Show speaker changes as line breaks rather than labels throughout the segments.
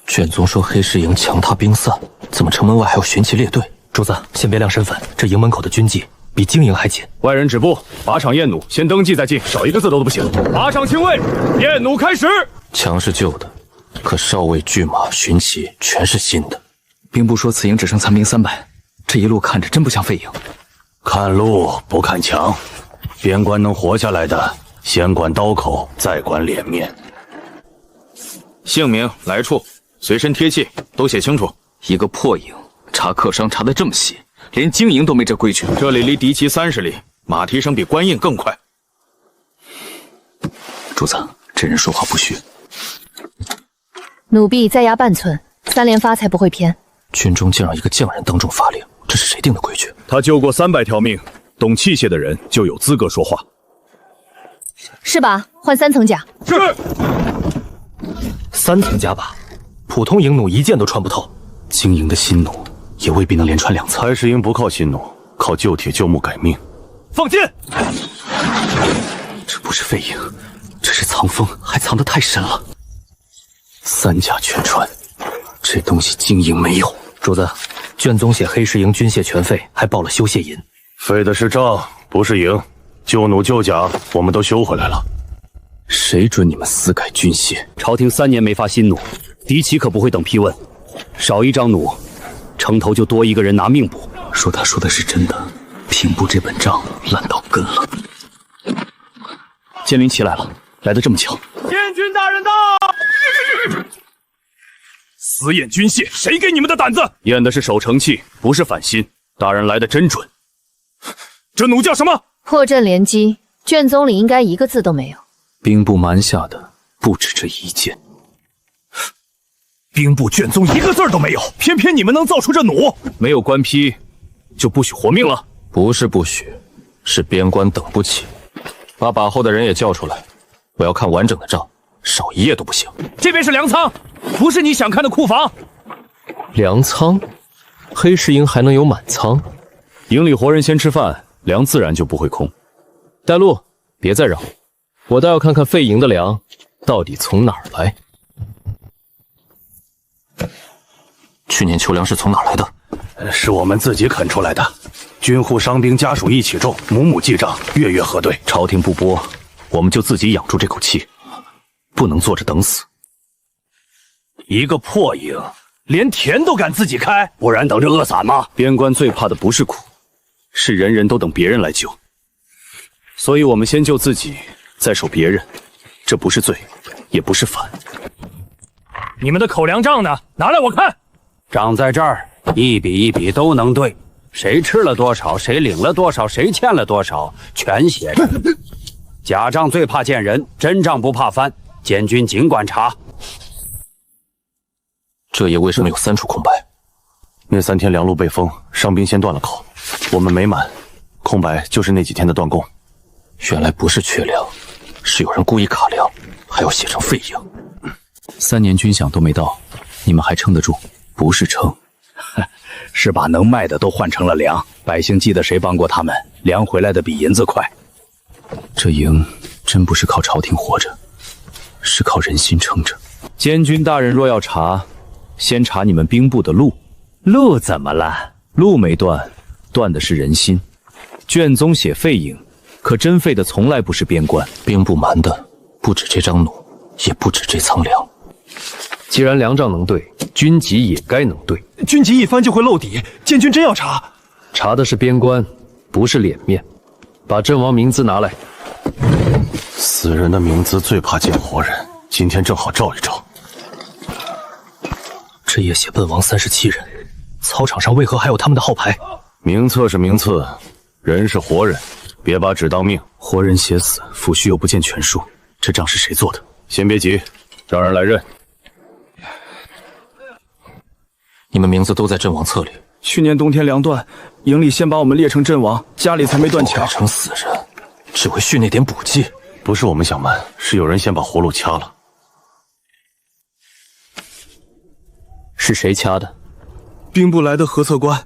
卷宗说黑石营强他兵散，怎么城门外还有巡骑列队？主子，先别亮身份，这营门口的军纪比京营还紧。
外人止步，靶场验弩先登记再进，少一个字都不行。靶场清卫，验弩开始。
枪是旧的，可哨位、巨马、巡骑全是新的。
兵部说此营只剩残兵300，这一路看着真不像废营。
看路不看墙，边关能活下来的，先管刀口，再管脸面。
姓名、来处、随身贴器都写清楚。
一个破营，查客商查得这么细，连经营都没这规矩。
这里离敌旗30里，马蹄声比官印更快。
主子，这人说话不虚。
弩臂再压半寸，3连发才不会偏。
军中竟让一个匠人当众发令，这是谁定的规矩？
他救过300条命，懂器械的人就有资格说话。
是吧？换3层甲。
是。
3层甲把，普通营弩一箭都穿不透。
经营的新弩也未必能连穿2层。
黑石营不靠新弩，靠旧铁旧木改命。
放箭！
这不是废营，这是藏锋，还藏得太深了。3甲全穿，这东西经营没有。
主子，卷宗写黑石营军械全废，还报了修械银。
废的是账，不是营。旧弩旧甲我们都修回来了。
谁准你们私改军械？
朝廷3年没发新弩，敌旗可不会等批问。少一张弩，城头就多一个人拿命补。
说他说的是真的，平部这本账烂到根了。监军齐来了，来得这么巧。
监军大人到！私验军械，谁给你们的胆子？验的是守城器，不是反心。大人来的真准。这弩叫什么？
破阵连击，卷宗里应该一个字都没有。
兵部瞒下的不止这一件。
兵部卷宗一个字都没有，偏偏你们能造出这弩。没有官批，就不许活命了？
不是不许，是边关等不起。把把后的人也叫出来，我要看完整的账，少一页都不行。
这边是粮仓，不是你想看的库房。
粮仓？黑石营还能有满仓？
营里活人先吃饭，粮自然就不会空。
带路，别再绕，我倒要看看废营的粮到底从哪儿来。去年秋粮是从哪儿来的？
是我们自己啃出来的。军户伤兵家属一起种，母母记账，月月核对。
朝廷不拨，我们就自己养住这口气，不能坐着等死。
一个破营，连田都敢自己开，不然等着饿散吗？
边关最怕的不是苦，是人人都等别人来救。所以我们先救自己，再守别人，这不是罪，也不是反。
你们的口粮账呢？拿来我看。
账在这儿，一笔一笔都能对，谁吃了多少，谁领了多少，谁欠了多少，全写着。假账最怕见人，真账不怕翻。监军尽管查。
这页为什么有3处空白？
那3天粮路被封，伤兵先断了口，我们没满，空白就是那几天的断供。
原来不是缺粮，是有人故意卡粮，还要写成废营。
3年军饷都没到，你们还撑得住？不是撑，
是把能卖的都换成了粮。百姓记得谁帮过他们，粮回来的比银子快。
这营真不是靠朝廷活着，是靠人心撑着。
监军大人若要查，先查你们兵部的路。路怎么了？路没断，断的是人心。卷宗写废营，可真废的从来不是边关。
兵部瞒的不止这张弩，也不止这仓粮。既然粮账能对，军籍也该能对。
军籍一翻就会漏底，监军真要查？
查的是边关，不是脸面。把阵亡名资拿来。
死人的名字最怕见活人，今天正好照一照。
这页写奔亡37人，操场上为何还有他们的号牌？
名册是名册，人是活人，别把纸当命。
活人写死，府虚有不见全书，这账是谁做的？
先别急，让人来认。
你们名字都在阵亡册里。
去年冬天粮断，营里先把我们列成阵亡，家里才没断墙。
改成死人，只为续那点补剂。
不是我们想瞒，是有人先把活路掐了。
是谁掐的？
兵部来的核测官，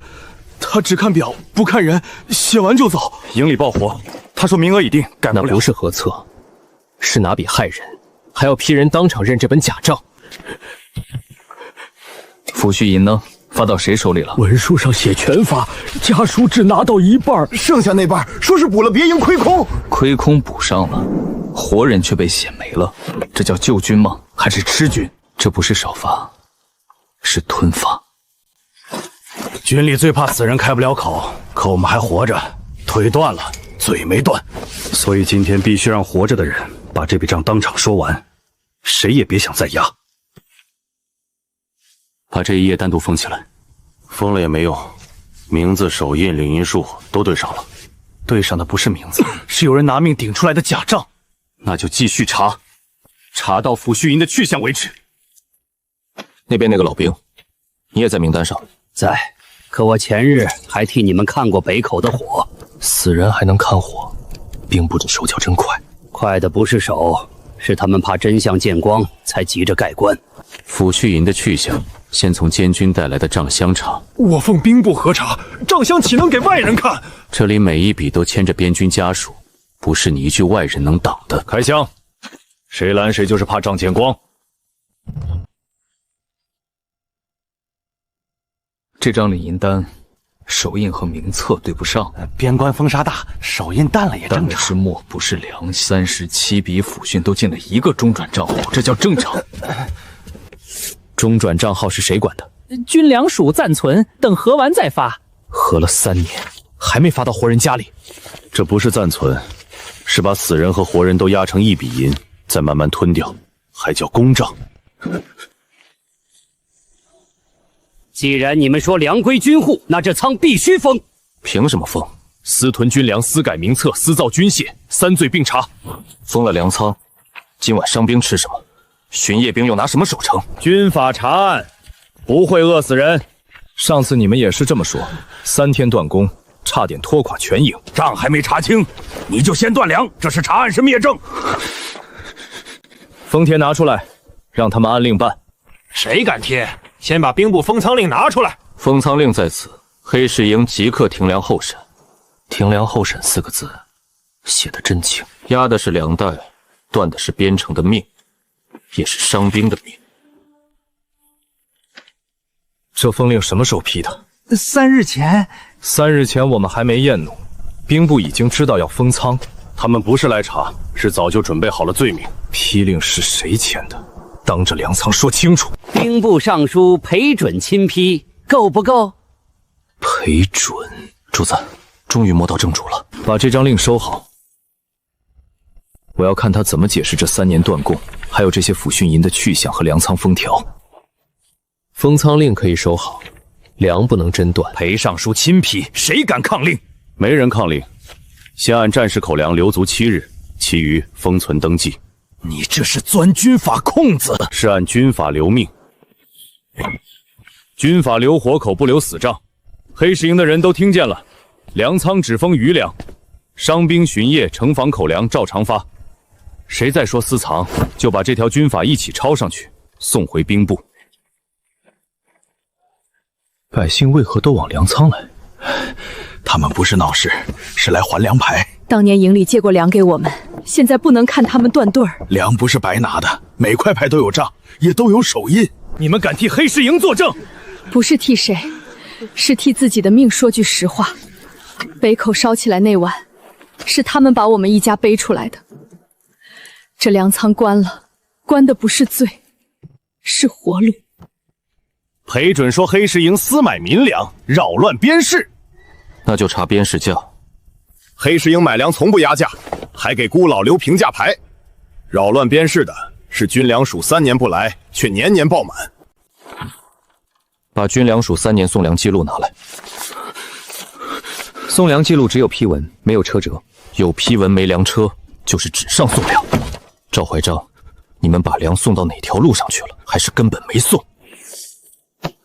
他只看表不看人，写完就走。营里爆活，他说名额已定，改不了。
那不是核测，是拿笔害人，还要批人当场认这本假账。
抚恤银呢？发到谁手里了？
文书上写全发，家属只拿到一半，
剩下那半说是补了别营亏空。
亏空补上了，活人却被写没了，这叫救军吗？还是吃军？这不是少发，是吞发。
军里最怕死人开不了口，可我们还活着，腿断了，嘴没断，所以今天必须让活着的人把这笔账当场说完，谁也别想再压。
把这一页单独封起来。
封了也没用，名字、手印、领银数都对上了。
对上的不是名字，是有人拿命顶出来的假账。
那就继续查，查到抚恤银的去向为止。
那边那个老兵，你也在名单上。
在，可我前日还替你们看过北口的火。
死人还能看火，兵部这手脚真快。
快的不是手，是他们怕真相见光，才急着盖棺。
抚恤银的去向，先从监军带来的账箱查。
我奉兵部核查，账箱岂能给外人看？
这里每一笔都牵着边军家属，不是你一句外人能挡的。
开枪！谁拦谁就是怕账见光。
这张领银单，手印和名册对不上。
边关风沙大，手印淡了也
淡的是墨，不是粮。37笔抚恤都进了一个中转账户，这叫正常。中转账号是谁管的？
军粮署暂存，等核完再发。
核了3年，还没发到活人家里。
这不是暂存，是把死人和活人都压成一笔银，再慢慢吞掉，还叫公账。
既然你们说粮归军户，那这仓必须封。
凭什么封？
私囤军粮、私改名册、私造军械，3罪并查。
封了粮仓，今晚伤兵吃什么？巡夜兵又拿什么守城？
军法查案，不会饿死人。
上次你们也是这么说，3天断供，差点拖垮全营。
账还没查清，你就先断粮，这是查案是灭证。
封帖拿出来，让他们按令办。
谁敢贴？先把兵部封仓令拿出来。
封仓令在此，黑市营即刻停粮候审。停粮候审4个字，写得真清。压的是粮袋，断的是边城的命，也是伤兵的命。
这封令什么时候批的
3日前。
3日前我们还没验弩，兵部已经知道要封仓。
他们不是来查，是早就准备好了罪名。
批令是谁签的？当着粮仓说清楚。
兵部尚书裴准亲批，够不够？
裴准，主子，终于摸到正主了。
把这张令收好，我要看他怎么解释这3年断供，还有这些抚恤银的去向和粮仓封条。
封仓令可以收好，粮不能真断。
裴尚书亲批，谁敢抗令？
没人抗令，先按战士口粮留足7日，其余封存登记。
你这是钻军法空子！
是按军法留命。
军法留活口，不留死账。黑市营的人都听见了，粮仓只封余粮，伤兵巡夜、城防口粮照常发。谁再说私藏，就把这条军法一起抄上去，送回兵部。
百姓为何都往粮仓来？
他们不是闹事，是来还粮牌。
当年营里借过粮给我们，现在不能看他们断对儿。
粮不是白拿的，每块牌都有账，也都有手印。
你们敢替黑市营作证？
不是替谁，是替自己的命说句实话。北口烧起来那晚，是他们把我们一家背出来的。这粮仓关了，关的不是罪，是活路。
裴准说黑市营私买民粮，扰乱边市。
那就查边市价。
黑市营买粮从不压价，还给孤老留平价牌。扰乱边市的是军粮署3年不来，却年年爆满。
把军粮署3年送粮记录拿来。
送粮记录只有批文，没有车辙。
有批文没粮车，就是纸上送粮。赵怀章，你们把粮送到哪条路上去了？还是根本没送？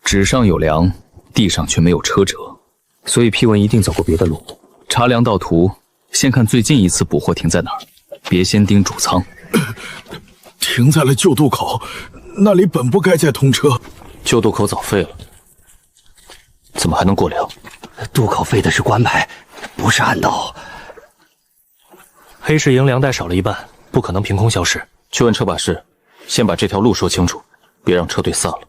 纸上有粮，地上却没有车辙，所以批文一定走过别的路。查粮道途，先看最近一次补货停在哪儿，别先盯主仓。
停在了旧渡口，那里本不该再通车。
旧渡口早废了，怎么还能过粮？
渡口废的是官牌，不是暗道。
黑市营粮袋少了一半，不可能凭空消失。去问车把式，先把这条路说清楚，别让车队散了。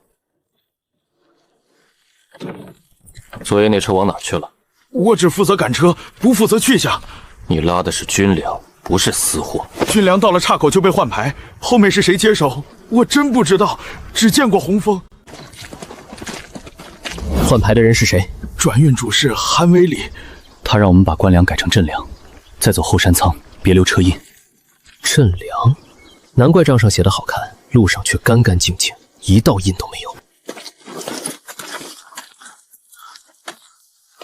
昨夜那车往哪去了？
我只负责赶车，不负责去向。
你拉的是军粮，不是私货。
军粮到了岔口就被换牌，后面是谁接手，我真不知道，只见过洪峰。
换牌的人是谁？
转运主事韩威礼，
他让我们把官粮改成镇粮，再走后山仓，别留车印。镇粮，难怪账上写的好看，路上却干干净净，一道印都没有。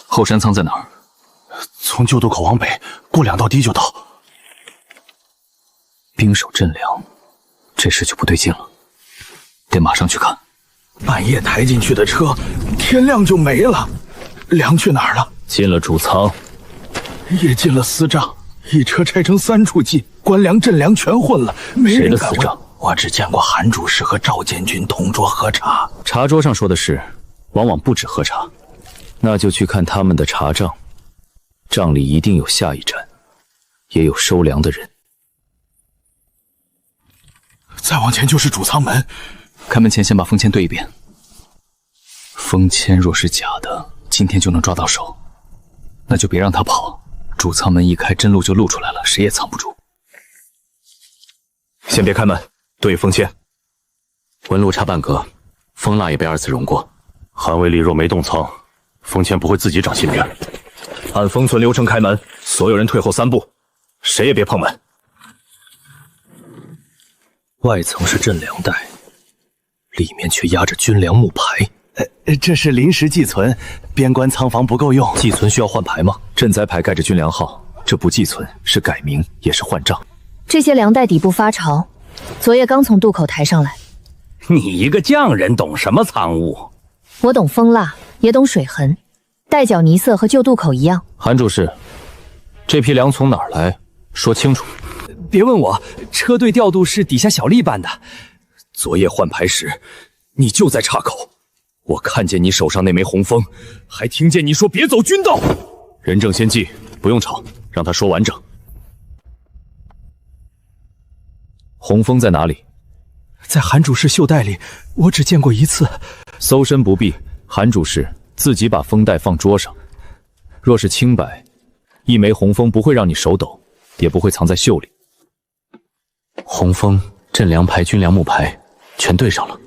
后山仓在哪儿？从旧渡口往北，过2道堤就到。兵守镇粮，这事就不对劲了，得马上去看。
半夜抬进去的车，天亮就没了，粮去哪儿了？
进了主仓，
也进了私帐，一车拆成3处寄，官粮镇粮全混了，没人敢问。我只见过韩主事和赵建军同桌喝茶，
茶桌上说的事，往往不止喝茶。那就去看他们的茶账，账里一定有下一站，也有收粮的人。
再往前就是主仓门，
开门前先把封签对一遍。封签若是假的，今天就能抓到手，那就别让他跑。主仓门一开，真路就露出来了，谁也藏不住。
先别开门，对封签。
纹路差半格，封蜡也被2次熔过。
韩威力若没动仓，封签不会自己长心病。按封存流程开门，所有人退后3步，谁也别碰门。
外层是镇粮袋，里面却压着军粮木牌。
这是临时寄存，边关仓房不够用。
寄存需要换牌吗？
赈灾牌盖着军粮号，这不寄存，是改名，也是换账。
这些粮袋底部发潮，昨夜刚从渡口抬上来。
你一个匠人懂什么仓务？
我懂蜂蜡，也懂水痕，带角泥色和旧渡口一样。
韩主事，这批粮从哪儿来？说清楚。
别问我，车队调度是底下小丽办的。
昨夜换牌时，你就在岔口，我看见你手上那枚红封，还听见你说别走军道。
人证先记，不用吵，让他说完整。
红封在哪里？
在韩主事袖带里，我只见过1次。
搜身不必，韩主事自己把封袋放桌上。若是清白，一枚红封不会让你手抖，也不会藏在袖里。
红封、镇粮牌、军粮木牌全对上了。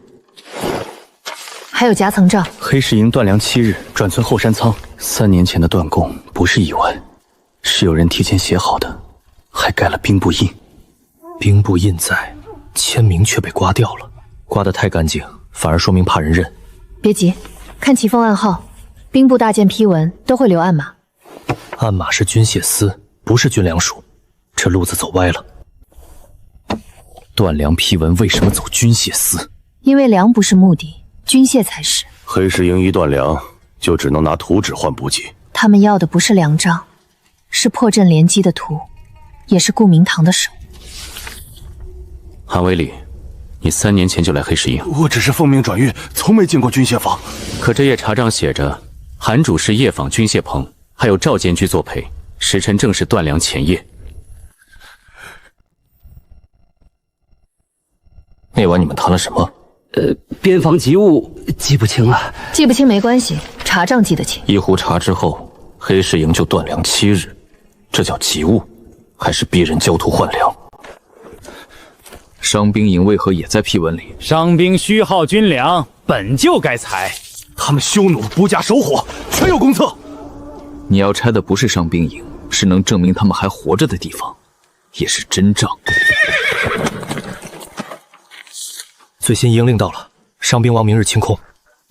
还有夹层账，
黑市营断粮7日，转存后山仓。3年前的断供不是意外，是有人提前写好的，还盖了兵部印。兵部印在，签名却被刮掉了，刮得太干净，反而说明怕人认。
别急，看旗封暗号，兵部大件批文都会留暗码。
暗码是军械司，不是军粮署，这路子走歪了。断粮批文为什么走军械司？
因为粮不是目的，军械才是。
黑市营一断粮，就只能拿图纸换补给。
他们要的不是粮账，是破阵联机的图，也是顾明堂的手。
韩威礼，你3年前就来黑市营。
我只是奉命转运，从没进过军械房。
可这页茶账写着，韩主事夜访军械棚，还有赵监居作陪，时辰正是断粮前夜。
那晚你们谈了什么？
边防急务记不清了。
记不清没关系，茶账记得清。
一壶茶之后，黑市营就断粮7日，这叫急务，还是逼人交图换粮？
伤兵营为何也在批文里？
伤兵虚耗军粮，本就该裁。
他们匈奴、不假守火，全有公策。
你要拆的不是伤兵营，是能证明他们还活着的地方，也是真账。
最新营令到了，伤兵王明日清空。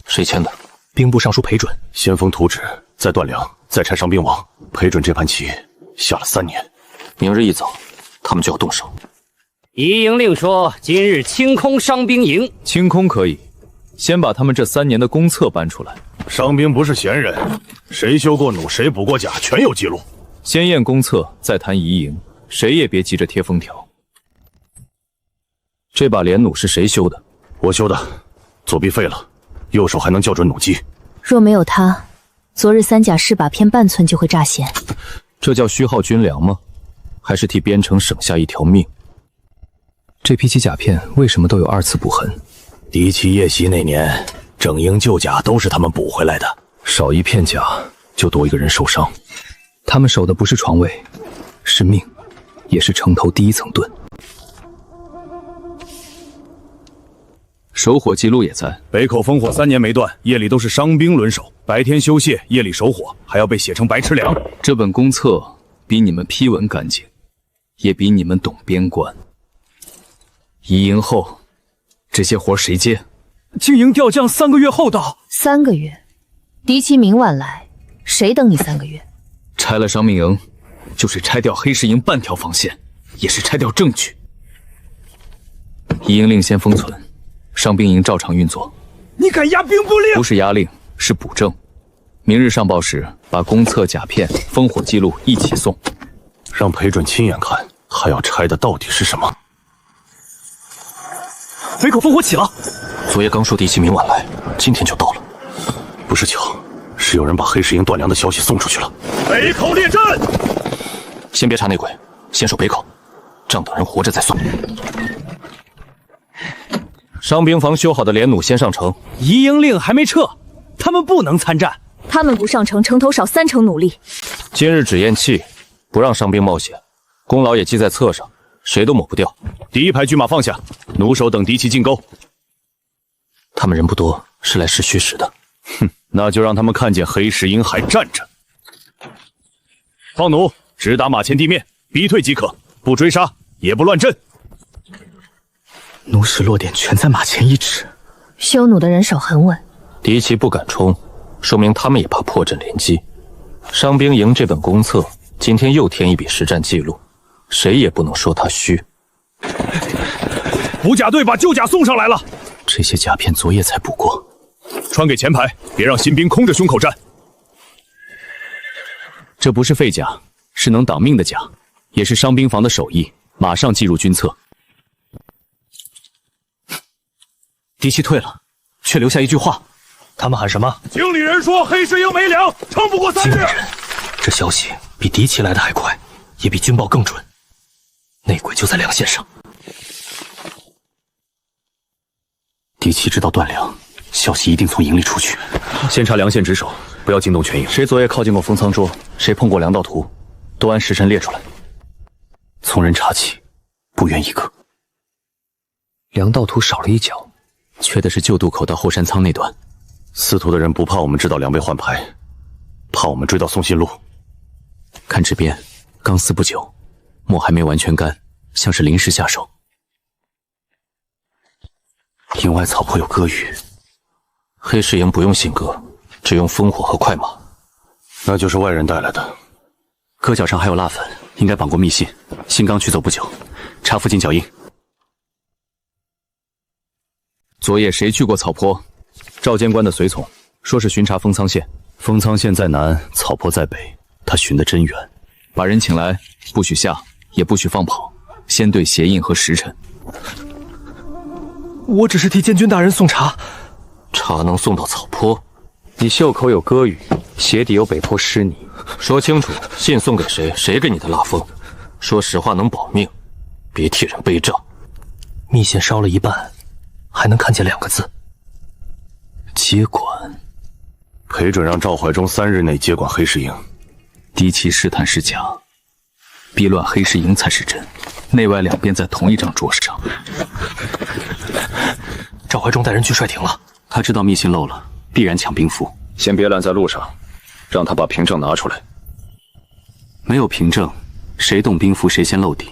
谁签的？
兵部尚书裴准。
先封图纸，再断粮，再拆伤兵王。裴准这盘棋下了3年。
明日一早，他们就要动手。
移营令说今日清空伤兵营。
清空可以，先把他们这3年的公册搬出来。
伤兵不是闲人，谁修过弩，谁补过甲，全有记录。
先验公册，再谈移营，谁也别急着贴封条。这把连弩是谁修的？
我修的，左臂废了，右手还能校准弩机。
若没有他，昨日3甲士把偏半寸就会炸弦。
这叫虚耗军粮吗？还是替边城省下一条命？
这批机甲片为什么都有2次补痕？
敌骑夜袭那年，整营旧甲都是他们补回来的，
少一片甲就多一个人受伤。他们守的不是床位，是命，也是城头第1层盾。
守火记录也在。
北口烽火3年没断，夜里都是伤兵轮守，白天休息，夜里守火，还要被写成白痴粮。
这本公册比你们批文干净，也比你们懂边关。移营后，这些活谁接？
经营调将3个月后到。
3个月，敌骑明晚来，谁等你3个月？
拆了伤命营，就是拆掉黑石营半条防线，也是拆掉证据。移营令先封存，伤兵营照常运作。
你敢压兵不令？
不是压令，是补正。明日上报时，把公册、甲片、烽火记录一起送，
让裴准亲眼看，还要拆的到底是什么？
北口烽火起了。
昨夜刚说敌骑明晚来，今天就到了。
不是巧，是有人把黑石营断粮的消息送出去了。
北口列阵，
先别查内鬼，先守北口，仗等人活着再算。
伤兵房修好的连弩先上城。
移营令还没撤，他们不能参战。
他们不上城，城头少3成努力。
今日只验气，不让伤兵冒险，功劳也记在册上，谁都抹不掉。
第1排军马放下，弩手等敌骑进沟。
他们人不多，是来试虚实的。
哼，那就让他们看见黑石营还站着。放弩，直达马前地面，逼退即可，不追杀，也不乱阵。
弩矢落点全在马前1尺。
修弩的人手很稳。
敌骑不敢冲，说明他们也怕破阵连击。伤兵营这本公册今天又添一笔实战记录，谁也不能说他虚。
补甲队把旧甲送上来了，
这些甲片昨夜才补过，
传给前排，别让新兵空着胸口战。
这不是废甲，是能挡命的甲，也是伤兵房的手艺，马上记入军册。
敌骑退了，却留下一句话。他们喊什么？
经理人说黑石营没粮，撑不过3日。
经理人，这消息比敌骑来的还快，也比军报更准。内鬼就在粮线上。敌骑知道断粮，消息一定从营里出去。
先查粮线值守，不要惊动全营。谁昨夜靠近过封仓桌，谁碰过粮道图，都按时辰列出来。
从人查起，不冤一个。粮道图少了一角，缺的是旧渡口到后山仓那段。
司徒的人不怕我们知道粮被换牌，怕我们追到送信路。
看这边，刚撕不久，墨还没完全干，像是临时下手。营外草坡有割羽，黑石营不用信鸽，只用烽火和快马。
那就是外人带来的。
鸽脚上还有蜡粉，应该绑过密信。信刚取走不久，查附近脚印。
昨夜谁去过草坡？赵监官的随从说是巡查封仓县。
封仓县在南，草坡在北，他巡得真远。
把人请来，不许下，也不许放跑，先对鞋印和时辰。
我只是替监军大人送茶。
茶能送到草坡？
你袖口有歌语，鞋底有北坡湿泥。
说清楚，信送给谁，谁给你的蜡封？说实话能保命，别替人背账。
密线烧了一半，还能看见2个字：接管。
裴准让赵怀忠3日内接管黑石营。
敌骑试探是假，逼乱黑石营才是真。内外两边在同一张桌上。
赵怀忠带人去帅亭了，他知道密信漏了，必然抢兵符。
先别拦在路上，让他把凭证拿出来。
没有凭证，谁动兵符谁先漏底，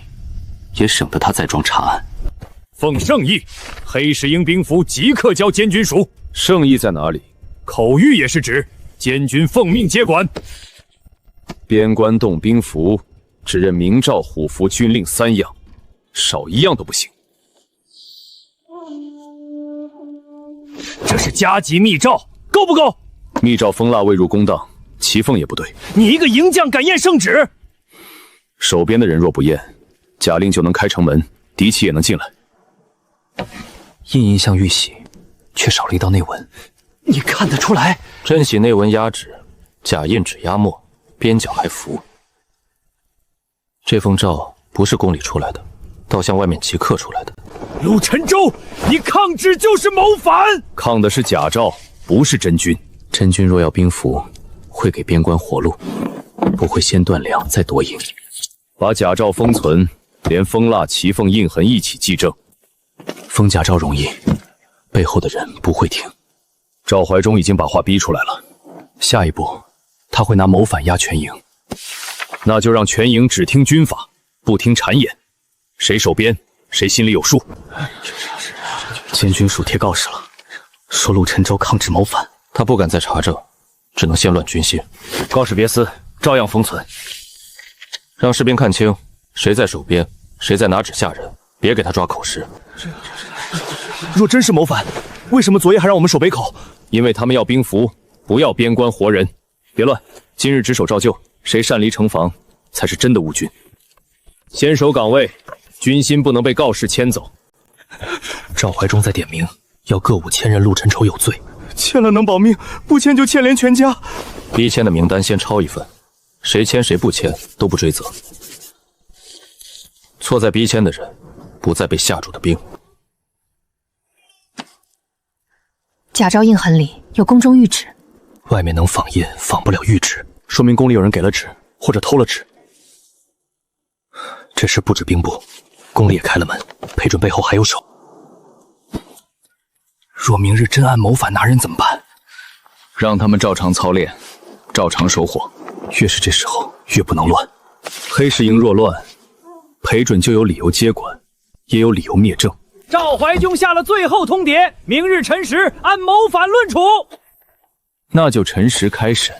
也省得他再装查案。
奉圣意，黑石营兵符即刻交监军署。圣意在哪里？口谕也是指监军奉命接管。边关动兵符，只认明诏、虎符、军令3样，少一样都不行。这是加急密诏，够不够？密诏封蜡未入公当，其奉也不对。你一个营将敢验圣旨？守边的人若不验，假令就能开城门，敌骑也能进来。
印像玉玺，却少了一道内文。
你看得出来？
真玺内文压纸，假印纸压墨，边角还浮。这封诏不是宫里出来的，倒像外面急刻出来的。
陆晨舟，你抗旨就是谋反！抗的是贾诏，不是真君。
真君若要兵符，会给边关活路，不会先断粮再夺营。
把贾诏封存，连封蜡、齐凤印痕一起记正。
封贾诏容易，背后的人不会听。
赵怀忠已经把话逼出来了，
下一步他会拿谋反压全营，
那就让全营只听军法，不听谗言。谁守边，谁心里有数。
监军属贴告示了，说陆晨舟抗旨谋反，
他不敢再查证，只能先乱军心。
告示别撕，照样封存。
让士兵看清谁在守边，谁在拿纸吓人，别给他抓口实。
若真是谋反，为什么昨夜还让我们守北口？因为他们要兵符，不要边关活人。别乱，今日只守照旧，谁擅离城防，才是真的误军。先守岗位，军心不能被告示牵走。
赵怀忠在点名，要各伍签认陆晨舟有罪，
签了能保命，不签就牵连全家。
逼签的名单先抄一份，谁签谁不签都不追责。错在逼签的人，不在被吓住的兵。
贾诏印痕里有宫中谕旨，
外面能仿印，仿不了谕旨，说明宫里有人给了旨，或者偷了旨。这事不止兵部，宫里也开了门，裴准背后还有手。若明日真按谋反拿人怎么办？
让他们照常操练，照常收获。
越是这时候，越不能乱。
黑石营若乱，裴准就有理由接管，也有理由灭政。
赵怀忠下了最后通牒，明日辰时按谋反论处。
那就辰时开审，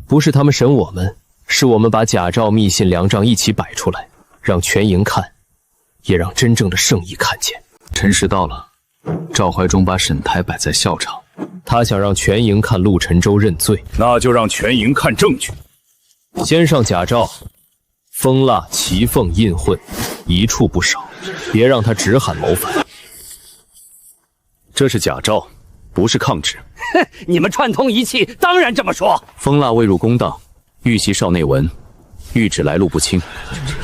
不是他们审我们，是我们把贾诏密信粮帐一起摆出来，让全营看，也让真正的圣意看见。
辰时到了，赵怀忠把审台摆在校场，
他想让全营看陆晨舟认罪，
那就让全营看证据。
先上贾诏，封蜡、齐凤印混，一处不少，别让他只喊谋反。
这是贾诏，不是抗旨。
哼，你们串通一气，当然这么说。
封蜡未入宫当，遇袭少内文，谕旨来路不清，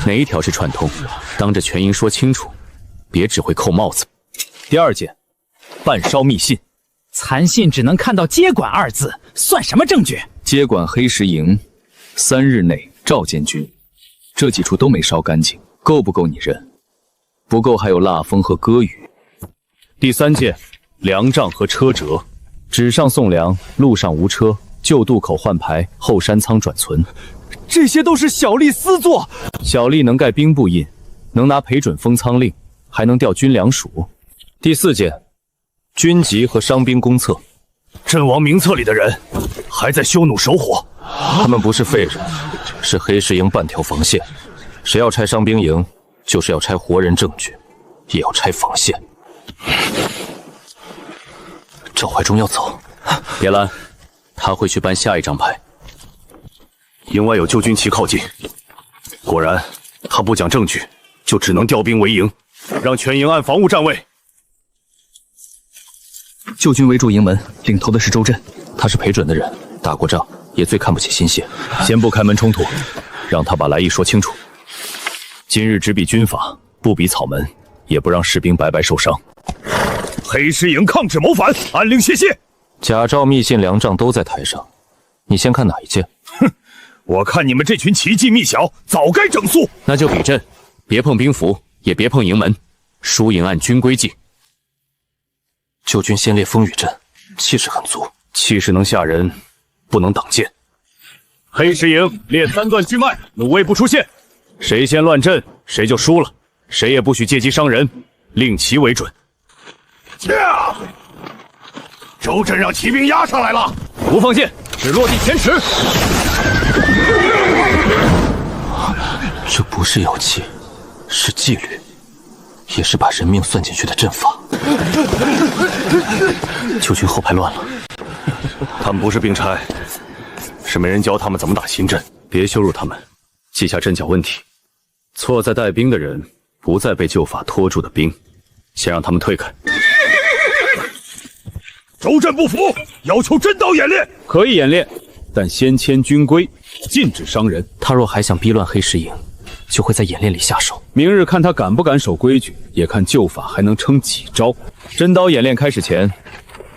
哪一条是串通？当着全营说清楚，别只会扣帽子。
第二件，半烧密信，
残信只能看到接管二字，算什么证据？
接管黑石营，3日内召监军，这几处都没烧干净，够不够你认？不够还有蜡封和歌语。第三件，粮帐和车辙，纸上送粮，路上无车，旧渡口换牌，后山仓转存。
这些都是小吏私作。
小吏能盖兵部印，能拿裴准封仓令，还能调军粮署。
第4件，军籍和伤兵公册。
阵亡名册里的人还在匈奴守火，
他们不是废人，是黑石营半条防线。谁要拆伤兵营，就是要拆活人证据，也要拆防线。
赵怀忠要走，
别拦，
他会去搬下一张牌。
营外有旧军旗靠近，果然他不讲证据，就只能调兵围营，让全营按防务站位。
旧军围住营门，领头的是周震，
他是裴准的人，打过仗，也最看不起新血。
先不开门冲突，让他把来意说清楚。今日只比军法，不比草门，也不让士兵白白受伤。
黑石营抗旨谋反，按令谢谢。
贾诏密信粮帐都在台上，你先看哪一件？
哼，我看你们这群奇迹密小，早该整肃。
那就比阵，别碰兵符，也别碰营门，输赢按军规计。
旧军先列风雨阵，气势很足，
气势能吓人，不能挡箭。黑石营列3段军脉，弩卫不出现，谁先乱阵，谁就输了。谁也不许借机伤人，令其为准。周震让骑兵压上来了，
不放箭，只落地前池。
这不是有气，是纪律，也是把人命算进去的阵法。
旧军后排乱了，
他们不是兵差，是没人教他们怎么打新阵。别羞辱他们，记下阵脚问题。错在带兵的人，不再被旧法拖住的兵，先让他们退开。周震不服，要求真刀演练。
可以演练，但先签军规，禁止伤人。
他若还想逼乱黑石营，就会在演练里下手。
明日看他敢不敢守规矩，也看旧法还能撑几招。真刀演练开始前，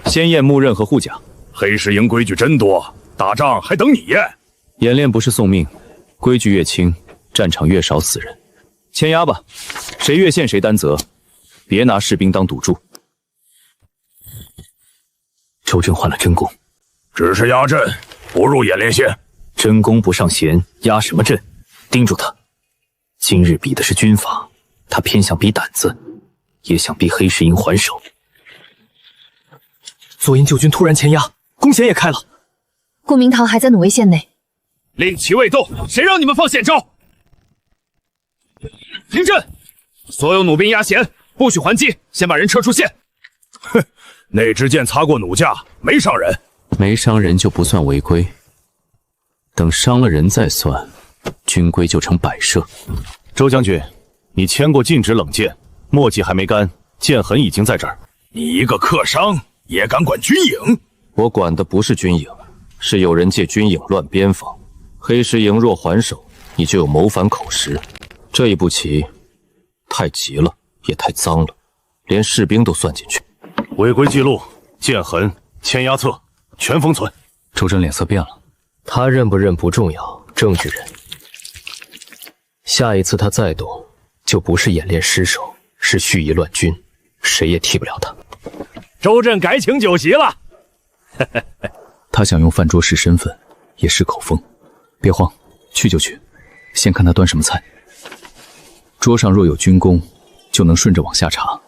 先验木刃和护甲。
黑石营规矩真多，打仗还等你验。
演练不是送命，规矩越轻，战场越少死人。签押吧，谁越线谁担责，别拿士兵当赌注。
周震换了真功，
只是压阵，不入演练线。
真功不上弦，压什么阵？盯住他。今日比的是军法，他偏向比胆子，也想逼黑石营还手。左营救军突然前压，弓弦也开了。
顾明堂还在弩卫线内，
令旗未动，谁让你们放险招？停阵！所有弩兵压弦，不许还击，先把人撤出线。
哼，那支箭擦过弩架，没伤人。
没伤人就不算违规，等伤了人再算，军规就成摆设。
周将军，你签过禁止冷箭，墨迹还没干，箭痕已经在这儿。
你一个客商也敢管军营？
我管的不是军营，是有人借军营乱边防。黑石营若还手，你就有谋反口实。这一步棋太急了，也太脏了，连士兵都算进去。
违规记录、箭痕、签押册全封存。
周震脸色变了，
他认不认不重要，证据认。下一次他再动，就不是演练失手，是蓄意乱军，谁也替不了他。
周震改请酒席了。
他想用饭桌试身份，也试口风。别慌，去就去，先看他端什么菜。桌上若有军功，就能顺着往下查，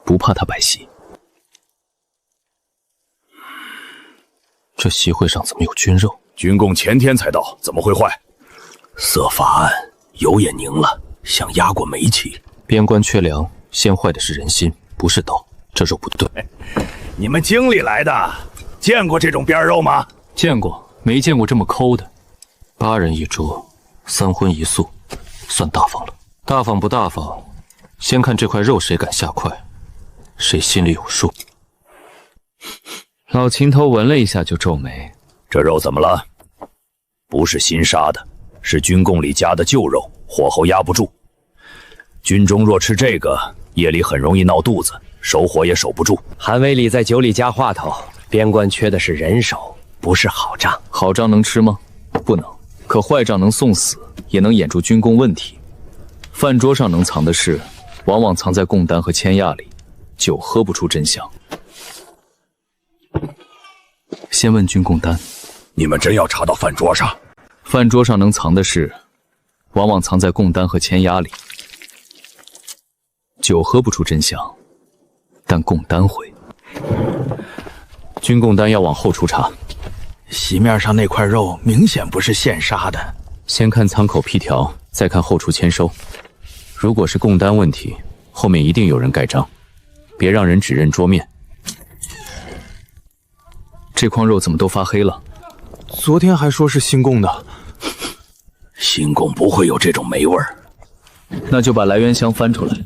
不怕他摆席。
这席会上怎么有军肉？
军供前天才到，怎么会坏？
色法案油也凝了，像压过煤气。
边关缺粮，先坏的是人心，不是刀。这肉不对。
你们京里来的，见过这种边肉吗？
见过，没见过这么抠的。
8人一桌，3荤1素，算大方了。大方不大方，先看这块肉谁敢下筷，谁心里有数。
老秦头闻了一下就皱眉，
这肉怎么了？不是新杀的，是军供里加的旧肉，火候压不住。军中若吃这个，夜里很容易闹肚子，守火也守不住。
韩威里在酒里加话头，边关缺的是人手，不是好账。
好账能吃吗？不能。可坏账能送死，也能掩住军功问题。饭桌上能藏的事，往往藏在供单和签押里，酒喝不出真相。先问军供单，
你们真要查到饭桌上？
饭桌上能藏的事，往往藏在供单和签押里。酒喝不出真相，但供单会。
军供单要往后出查。
席面上那块肉明显不是现杀的。
先看仓口批条，再看后厨签收。如果是供单问题，后面一定有人盖章，别让人只认桌面。
这筐肉怎么都发黑了？
昨天还说是新供的。新供不会有这种霉味儿。
那就把来源箱翻出来，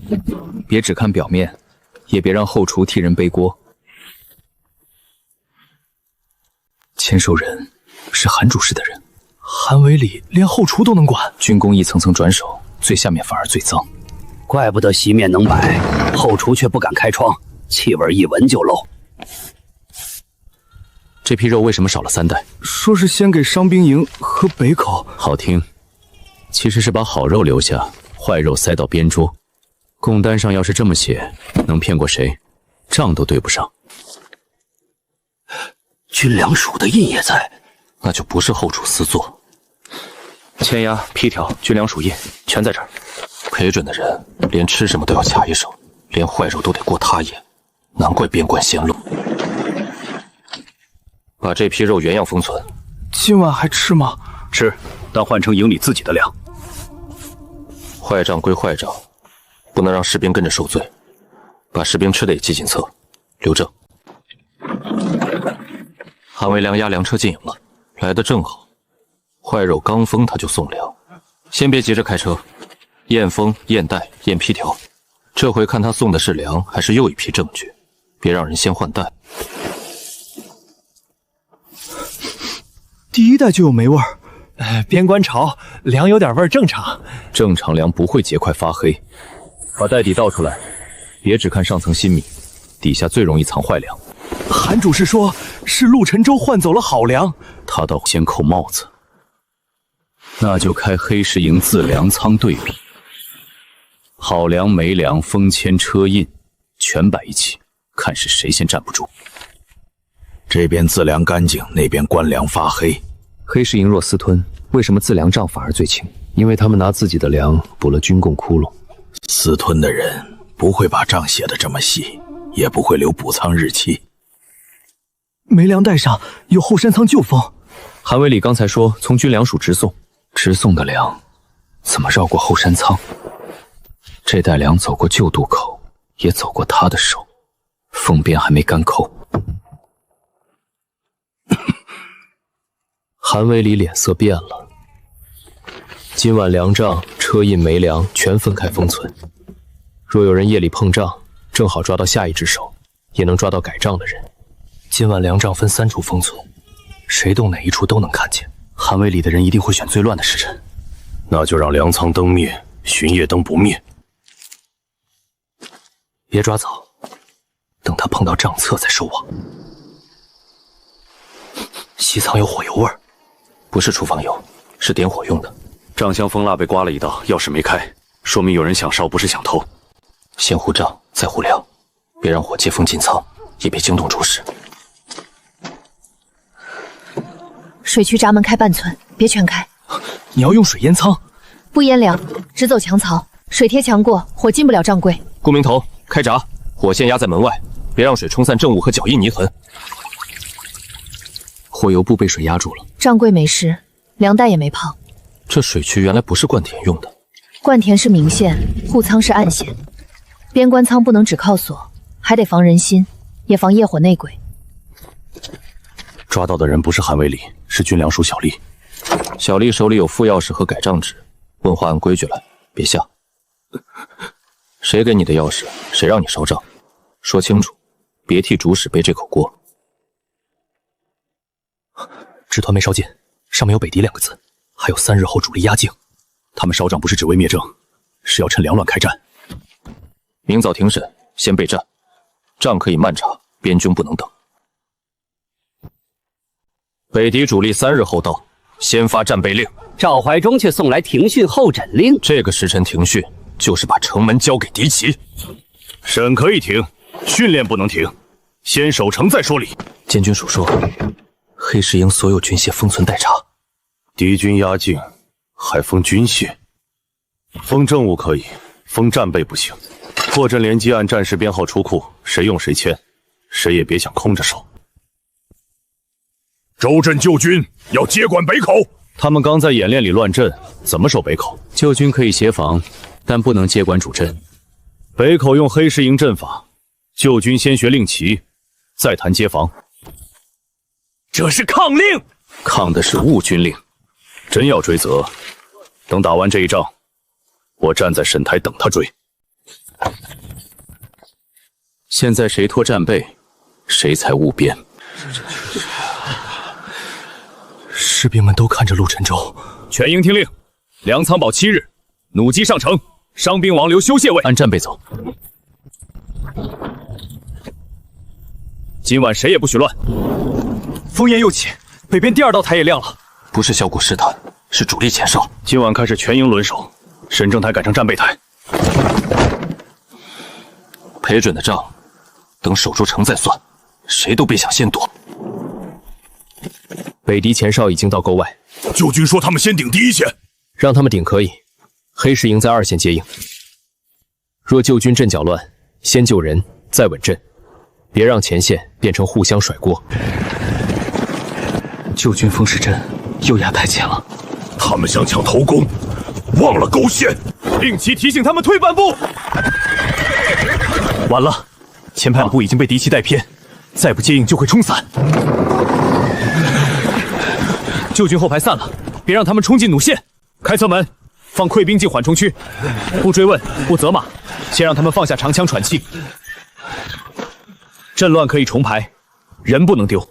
别只看表面，也别让后厨替人背锅。签收人是韩主事的人，韩伟礼连后厨都能管，军功一层层转手，最下面反而最脏。
怪不得席面能摆，后厨却不敢开窗，气味一闻就漏。
这批肉为什么少了3袋？
说是先给伤兵营和北口。
好听，其实是把好肉留下，坏肉塞到边桌。供单上要是这么写，能骗过谁？账都对不上。
军粮署的印也在，
那就不是后厨私做。
签押、批条、军粮署印全在这儿。
赔准的人连吃什么都要卡一手，连坏肉都得过他眼，难怪边关鲜漏。把这批肉原样封存。
今晚还吃吗？
吃，但换成营里自己的粮。
坏账归坏账，不能让士兵跟着受罪。把士兵吃的也记进册，留证。韩维良押粮车进营了，来得正好。坏肉刚封他就送粮，先别急着开车，验封、验袋、验批条。这回看他送的是粮，还是又一批证据，别让人先换袋。
第1袋就有霉味儿，边关潮，粮有点味儿正常。
正常粮不会结块发黑。把袋底倒出来，别只看上层新米，底下最容易藏坏粮。
韩主事说是陆沉舟换走了好粮，他倒先扣帽子。那就开黑石营自粮仓对比，好粮没粮封签车印全摆一起，看是谁先站不住。
这边自粮干净，那边官粮发黑。
黑石营若私吞，为什么自粮账反而最轻？因为他们拿自己的粮补了军贡窟窿。
私吞的人不会把账写得这么细，也不会留补仓日期。
没粮袋上有后山仓旧封。
韩伟礼刚才说从军粮署直送，
直送的粮怎么绕过后山仓？这袋粮走过旧渡口，也走过他的手，封边还没干扣。
韩伟礼脸色变了。今晚粮账、车印、煤粮全分开封存，若有人夜里碰账，正好抓到下一只手，也能抓到改账的人。今晚粮账分3处封存，谁动哪一处都能看见。
韩伟礼的人一定会选最乱的时辰，
那就让粮仓灯灭，巡夜灯不灭。
别抓早，等他碰到账册再收网。西仓有火油味儿，不是厨房油，是点火用的。
账箱封蜡被刮了一道，钥匙没开，说明有人想烧，不是想偷。
先护账，再护粮，别让火接风进仓，也别惊动主使。
水渠闸门开半寸，别全开。
你要用水淹仓？
不淹粮，只走墙槽，水贴墙过，火进不了账柜。
顾明头，开闸，火线压在门外，别让水冲散证物和脚印泥痕。
火油布被水压住了，
账柜没湿，粮袋也没泡。
这水渠原来不是灌田用的。
灌田是明线，护仓是暗线。边关仓不能只靠锁，还得防人心，也防夜火内鬼。
抓到的人不是韩伟礼，是军粮署小丽。
小丽手里有副钥匙和改账纸，问话按规矩来，别吓。谁给你的钥匙？谁让你烧账？说清楚，别替主使背这口锅。
纸团没烧尽，上面有北敌2个字，还有3日后主力压境。
他们烧账不是只为灭郑，是要趁粮乱开战。
明早庭审，先备战，仗可以慢查，边军不能等。北敌主力3日后到，先发战备令。
赵怀忠却送来庭训候诊令。
这个时辰庭训，就是把城门交给敌骑。
审可以停，训练不能停，先守城再说理。
监军署说，黑石营所有军械封存待查。
敌军压境，还封军械？封政务可以，封战备不行。破阵联机按战时编号出库，谁用谁签，谁也别想空着手。
周镇旧军要接管北口，
他们刚在演练里乱阵，怎么守北口？旧军可以协防，但不能接管主阵。北口用黑石营阵法，旧军先学令旗，再谈接防。
这是抗令，
抗的是兀军令。真要追责，等打完这一仗，我站在审台等他追。现在谁拖战备，谁才务边。
士兵们都看着陆沉舟。
全营听令，粮仓保7日，弩机上城，伤兵亡留休械位，
按战备走。
今晚谁也不许乱。
烽烟又起，北边第2道台也亮了。
不是小股试探，是主力前哨。
今晚开始全营轮守，审正台改成战备台。
赔准的账，等守住城再算，谁都别想先躲。北敌前哨已经到沟外，
旧军说他们先顶第1线，
让他们顶可以，黑石营在2线接应。若旧军阵脚乱，先救人，再稳阵，别让前线变成互相甩锅。
旧军封石阵又压太前了，
他们想抢头功，忘了勾线。
令旗提醒他们退半步。
晚了，前排2步已经被敌骑带偏，再不接应就会冲散。
旧军后排散了，别让他们冲进弩线。开侧门，放溃兵进缓冲区，不追问，不责骂，先让他们放下长枪喘气。阵乱可以重排，人不能丢。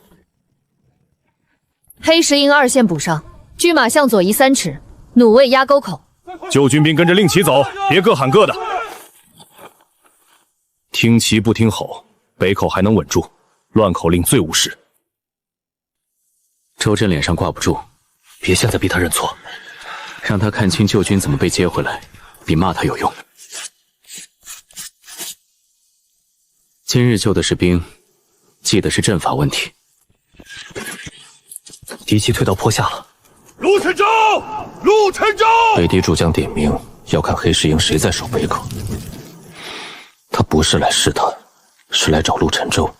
黑石营2线补上，车马向左移3尺，弩位压沟口。
救军兵跟着令旗走，别各喊各的。听旗不听吼，北口还能稳住，乱口令最无视。
周震脸上挂不住，别现在逼他认错，让他看清救军怎么被接回来，比骂他有用。今日救的是兵，记的是阵法问题。敌骑退到坡下了。
陆晨舟，陆晨舟！
北狄主将点名，要看黑石营谁在守北口。他不是来试探，是来找陆晨舟，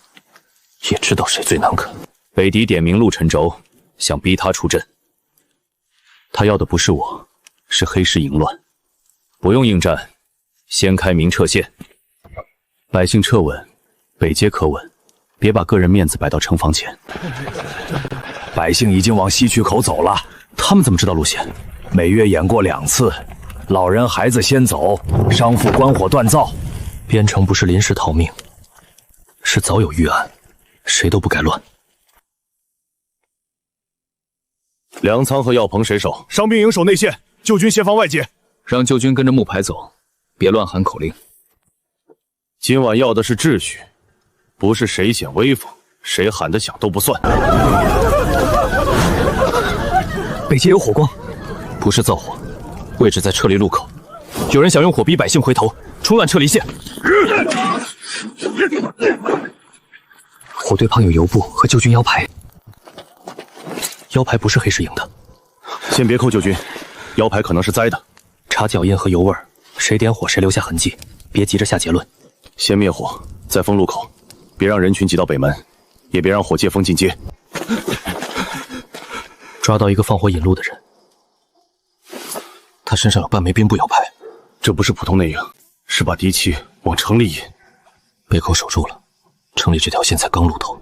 也知道谁最难啃。
北狄点名陆晨舟，想逼他出阵。他要的不是我，是黑石营乱。不用应战，先开明撤线。
百姓撤稳，北街可稳，别把个人面子摆到城防前。
百姓已经往西渠口走了，
他们怎么知道路线？
每月演过2次，老人孩子先走，商妇关火锻造。
边城不是临时逃命，是早有预案，谁都不该乱。
粮仓和药棚谁守？
伤兵营守内线，救军协防外界。
让救军跟着木牌走，别乱喊口令。
今晚要的是秩序，不是谁显威风，谁喊得响都不算。
北街有火光，
不是造火，位置在撤离路口。有人想用火逼百姓回头，冲乱撤离线。
火堆旁有油布和救军腰牌，腰牌不是黑石营的。
先别扣救军，腰牌可能是栽的。
查脚印和油味，谁点火谁留下痕迹，别急着下结论。
先灭火，再封路口，别让人群挤到北门，也别让火借风进街。
抓到一个放火引路的人，
他身上有半枚兵部腰牌，
这不是普通内应，是把敌骑往城里引。
北口守住了，城里这条线才刚露头，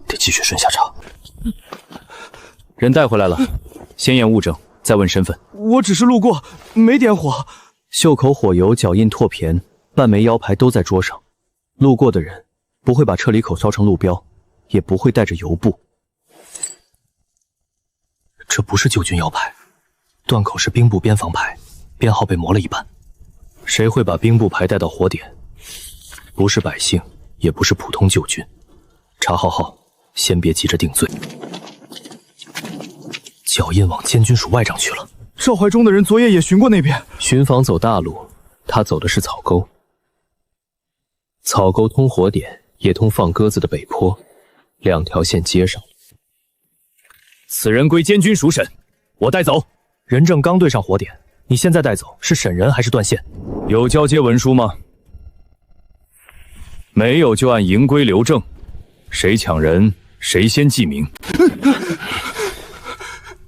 得继续顺下查。
人带回来了，先验物证，再问身份。
我只是路过，没点火。
袖口火油、脚印、拓胼、半枚腰牌都在桌上。路过的人不会把撤离口烧成路标，也不会带着油布。这不是救军腰牌，断口是兵部边防牌，编号被磨了一半。谁会把兵部牌带到火点？不是百姓，也不是普通救军。查浩浩，先别急着定罪。脚印往监军署外帐去了。
赵怀忠的人昨夜也巡过那边。
巡防走大路，他走的是草沟。草沟通火点，也通放鸽子的北坡，两条线接上。
此人归监军署审，我带走。
人证刚对上火点，你现在带走是审人还是断线？
有交接文书吗？没有就按营规留证，谁抢人谁先记名。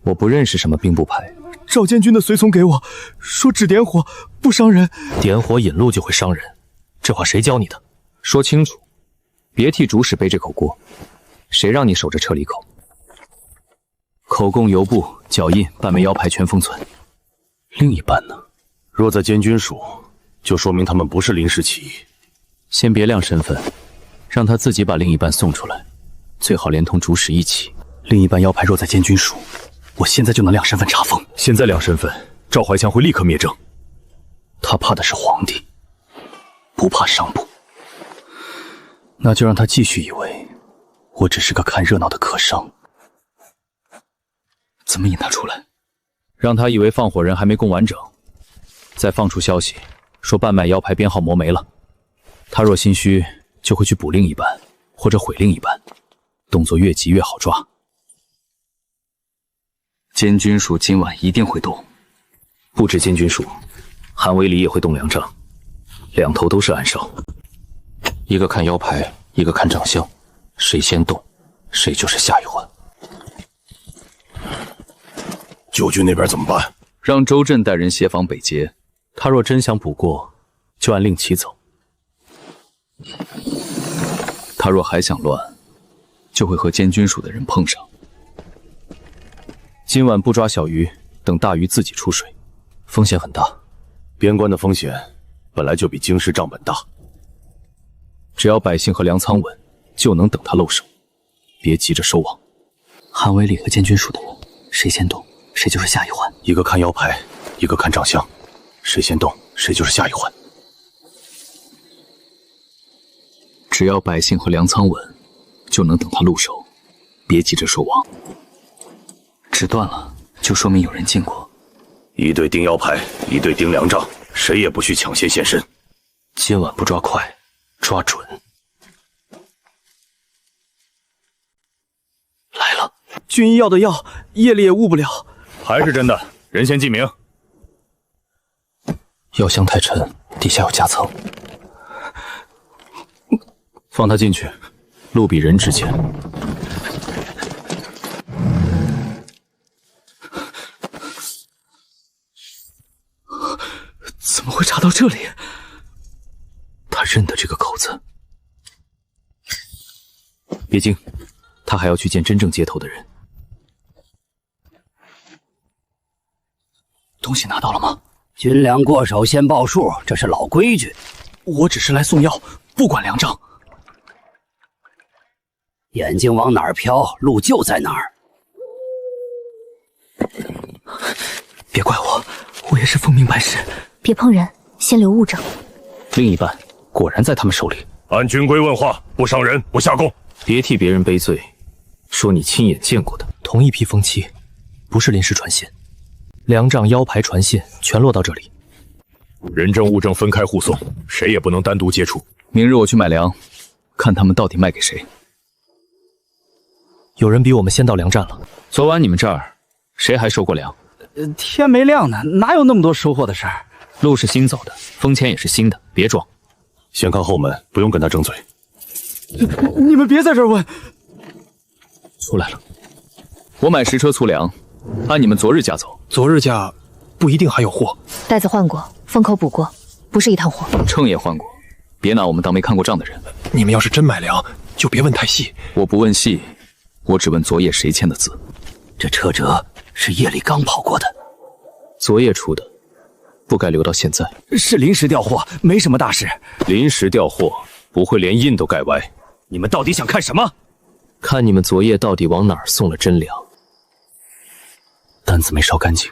我不认识什么兵部牌。
赵监军的随从给我说，只点火不伤人。
点火引路就会伤人，这话谁教你的？
说清楚，别替主使背这口锅。谁让你守着撤离口？
口供、油布、脚印、半枚腰牌全封存。另一半呢？
若在监军署，就说明他们不是临时起义。
先别亮身份，让他自己把另一半送出来，最好连同主使一起。另一半腰牌若在监军署，我现在就能亮身份查封。
现在亮身份，赵怀强会立刻灭证。
他怕的是皇帝，不怕商部。那就让他继续以为我只是个看热闹的客商。怎么引他出来？
让他以为放火人还没供完整，再放出消息说半枚腰牌编号磨没了。他若心虚，就会去补另一半，或者毁另一半，动作越急越好抓。
监军署今晚一定会动，不止监军署，韩威里也会动粮帐，两头都是暗哨。
一个看腰牌，一个看长相，谁先动，谁就是下一环。
救军那边怎么办？
让周震带人协防北街，他若真想补过，就按令旗走。他若还想乱，就会和监军署的人碰上。今晚不抓小鱼，等大鱼自己出水，风险很大。
边关的风险本来就比京师账本大，
只要百姓和粮仓稳，就能等他露手，别急着收网。韩威里和监军署的人，谁先动，谁就是下一环。
一个看腰牌，一个看长相，谁先动，谁就是下一环。
只要百姓和粮仓稳，就能等他入手。别急着说亡，纸断了，就说明有人进过。
一队盯腰牌，一队盯粮帐，谁也不许抢先现身。
今晚不抓快，抓准。来了，
军医要的药，夜里也误不了。
还是真的，人先记名。
药箱太沉，底下有夹层。
放他进去，路比人值钱。
怎么会查到这里？他认得这个口子。
别惊，他还要去见真正接头的人。
东西拿到了吗？
军粮过手先报数，这是老规矩。
我只是来送药，不管粮帐。
眼睛往哪儿瞟，路就在哪儿。
别怪我，我也是奉命办事。
别碰人，先留物证。
另一半果然在他们手里。
按军规问话，不伤人，不下供。
别替别人背罪，说你亲眼见过的。
同一批风期，不是临时传信，粮帐、腰牌传信全落到这里。
人证物证分开护送，谁也不能单独接触。
明日我去买粮，看他们到底卖给谁。
有人比我们先到粮站了。
昨晚你们这儿谁还收过粮？
天没亮呢，哪有那么多收获的事儿？
路是新走的，封签也是新的，别装。
先看后门，不用跟他争嘴。
你们别在这儿问。
出来了，我买10车粗粮，按你们昨日价走。
昨日价不一定还有货。
袋子换过，封口补过，不是一趟货。
秤也换过，别拿我们当没看过账的人。
你们要是真买粮，就别问太细。
我不问细，我只问昨夜谁签的字。
这车辙是夜里刚跑过的，
昨夜出的，不该留到现在。
是临时调货，没什么大事。
临时调货不会连印都盖歪。
你们到底想看什么？
看你们昨夜到底往哪儿送了真粮。
单子没烧干净。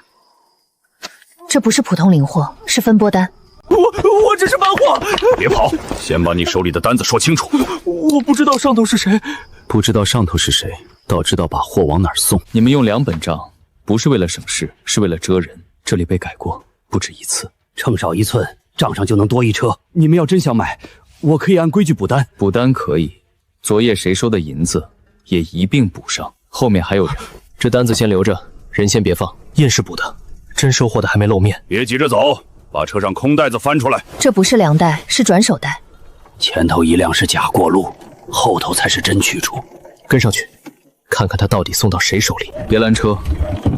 这不是普通零货，是分拨单。
我只是搬货。
别跑，先把你手里的单子说清楚。
我不知道上头是谁。
不知道上头是谁，倒知道把货往哪儿送。你们用2本账，不是为了省事，是为了遮人。
这里被改过不止一次，
秤少1寸，账上就能多1车。
你们要真想买，我可以按规矩补单。
补单可以，昨夜谁收的银子也一并补上。后面还有人，
这单子先留着，人先别放。印是补的，真收货的还没露面。
别急着走，把车上空袋子翻出来。
这不是粮袋，是转手袋。
前头1辆是假过路，后头才是真去处。
跟上去，看看他到底送到谁手里。
别拦车，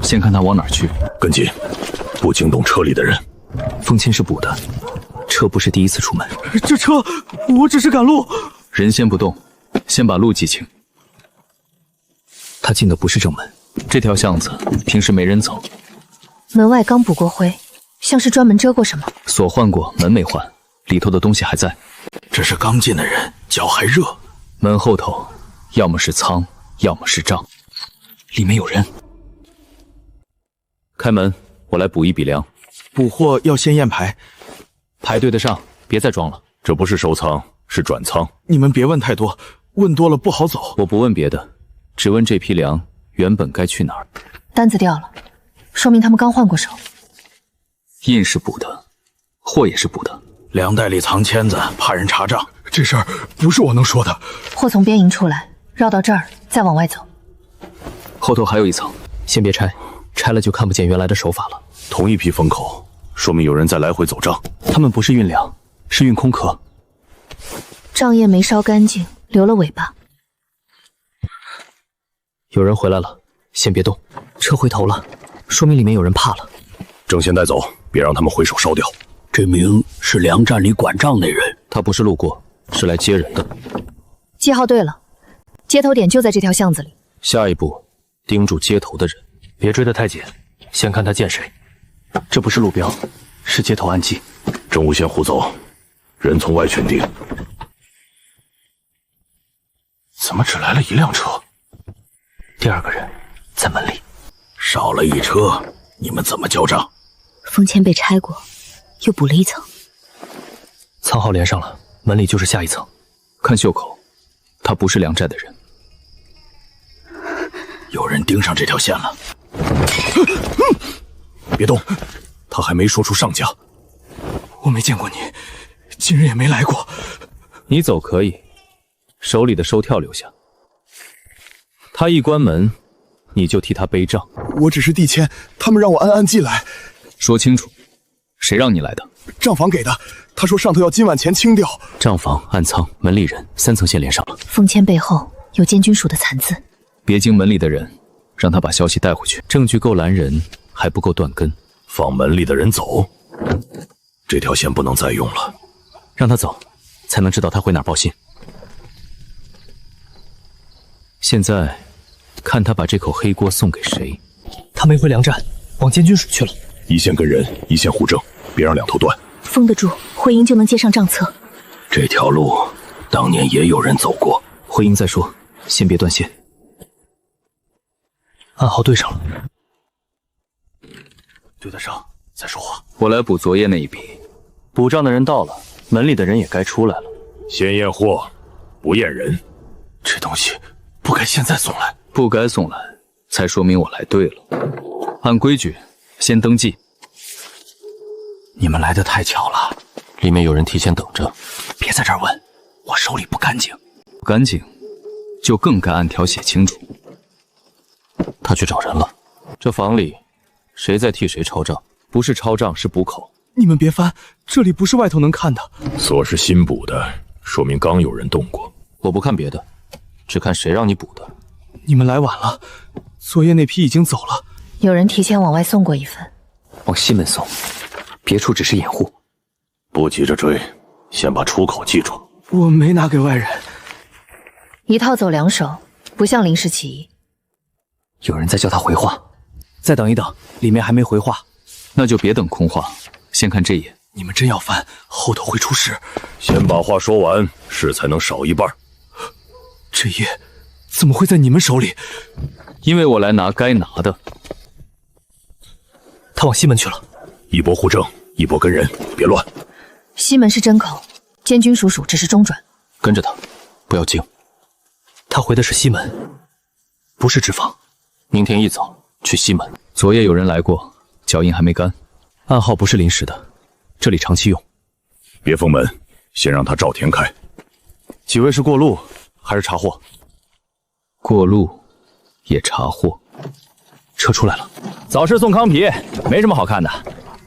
先看他往哪儿去。
跟紧，不惊动车里的人。
封签是补的，车不是第一次出门。
这车，我只是赶路。
人先不动，先把路记清。
他进的不是正门，
这条巷子平时没人走。
门外刚补过灰，像是专门遮过什么。
锁换过，门没换，里头的东西还在。
这是刚进的人，脚还热。
门后头要么是仓，要么是账，
里面有人。
开门，我来补1笔粮。
补货要先验牌，
排队的上，别再装了。
这不是收仓，是转仓。
你们别问太多，问多了不好走。
我不问别的，只问这批粮原本该去哪儿。
单子掉了，说明他们刚换过手。
印是补的，货也是补的。
粮袋里藏签子，怕人查账。这事儿不是我能说的。
货从边营出来，绕到这儿，再往外走。
后头还有一层，
先别拆，拆了就看不见原来的手法了。
同一批封口，说明有人在来回走账。
他们不是运粮，是运空壳。
账页没烧干净，留了尾巴。
有人回来了，先别动。车回头了，说明里面有人怕了。
正先带走，别让他们回手烧掉。
这名是粮站里管账那人，
他不是路过，是来接人的。
记号对了，接头点就在这条巷子里。
下一步，盯住接头的人，别追得太紧，先看他见谁。
这不是路标，是接头暗记。
政务先护走，人从外圈定。
怎么只来了1辆车？
第2个人在门里。
少了1车，你们怎么交账？
封签被拆过，又补了一层。
仓号连上了，门里就是下一层。
看袖口，他不是梁寨的人。
有人盯上这条线了。别动，他还没说出上家。
我没见过你，今日也没来过。
你走可以，手里的收跳留下。他一关门，你就替他背账。
我只是递签，他们让我按按进来。
说清楚，谁让你来的？
账房给的，他说上头要今晚前清掉。
账房、暗仓、门里人3层线连上了。
封签背后有监军署的残字。
别经门里的人，让他把消息带回去。证据够拦人，还不够断根。
放门里的人走，这条线不能再用了。
让他走，才能知道他回哪儿报信。
现在，看他把这口黑锅送给谁。
他没回梁寨，往监军署去了。
一线跟人，一线护证，别让两头断。
封得住，徽英就能接上账册。
这条路当年也有人走过。
徽英再说，先别断线。暗号对上了，
对得上再说话。
我来补昨夜那一笔。
补账的人到了，门里的人也该出来了。
先验货，不验人。
这东西不该现在送来，
不该送来，才说明我来对了。按规矩，先登记。
你们来得太巧了，
里面有人提前等着。
别在这儿问，我手里不干净。
不干净，就更该按条写清楚。
他去找人了。
这房里，谁在替谁抄账？
不是抄账，是补口。
你们别翻，这里不是外头能看的。
锁是新补的，说明刚有人动过。
我不看别的，只看谁让你补的。
你们来晚了，昨夜那批已经走了。
有人提前往外送过一份。
往西门送，别处只是掩护。
不急着追，先把出口记住。
我没拿给外人。
一套走2手，不像临时起意。
有人在叫他回话。
再等一等，里面还没回话。
那就别等空话，先看这页。
你们真要翻，后头会出事。
先把话说完，事才能少一半。
这页怎么会在你们手里？
因为我来拿该拿的。
他往西门去了。
一波护证，一波跟人，别乱。
西门是真口，监军署只是中转。
跟着他，不要惊。他回的是西门，不是纸坊。
明天一早去西门。
昨夜有人来过，脚印还没干。
暗号不是临时的，这里长期用。
别封门，先让他照天开。
几位是过路还是查货？
过路也查货。
车出来了。
早市送糠皮，没什么好看的。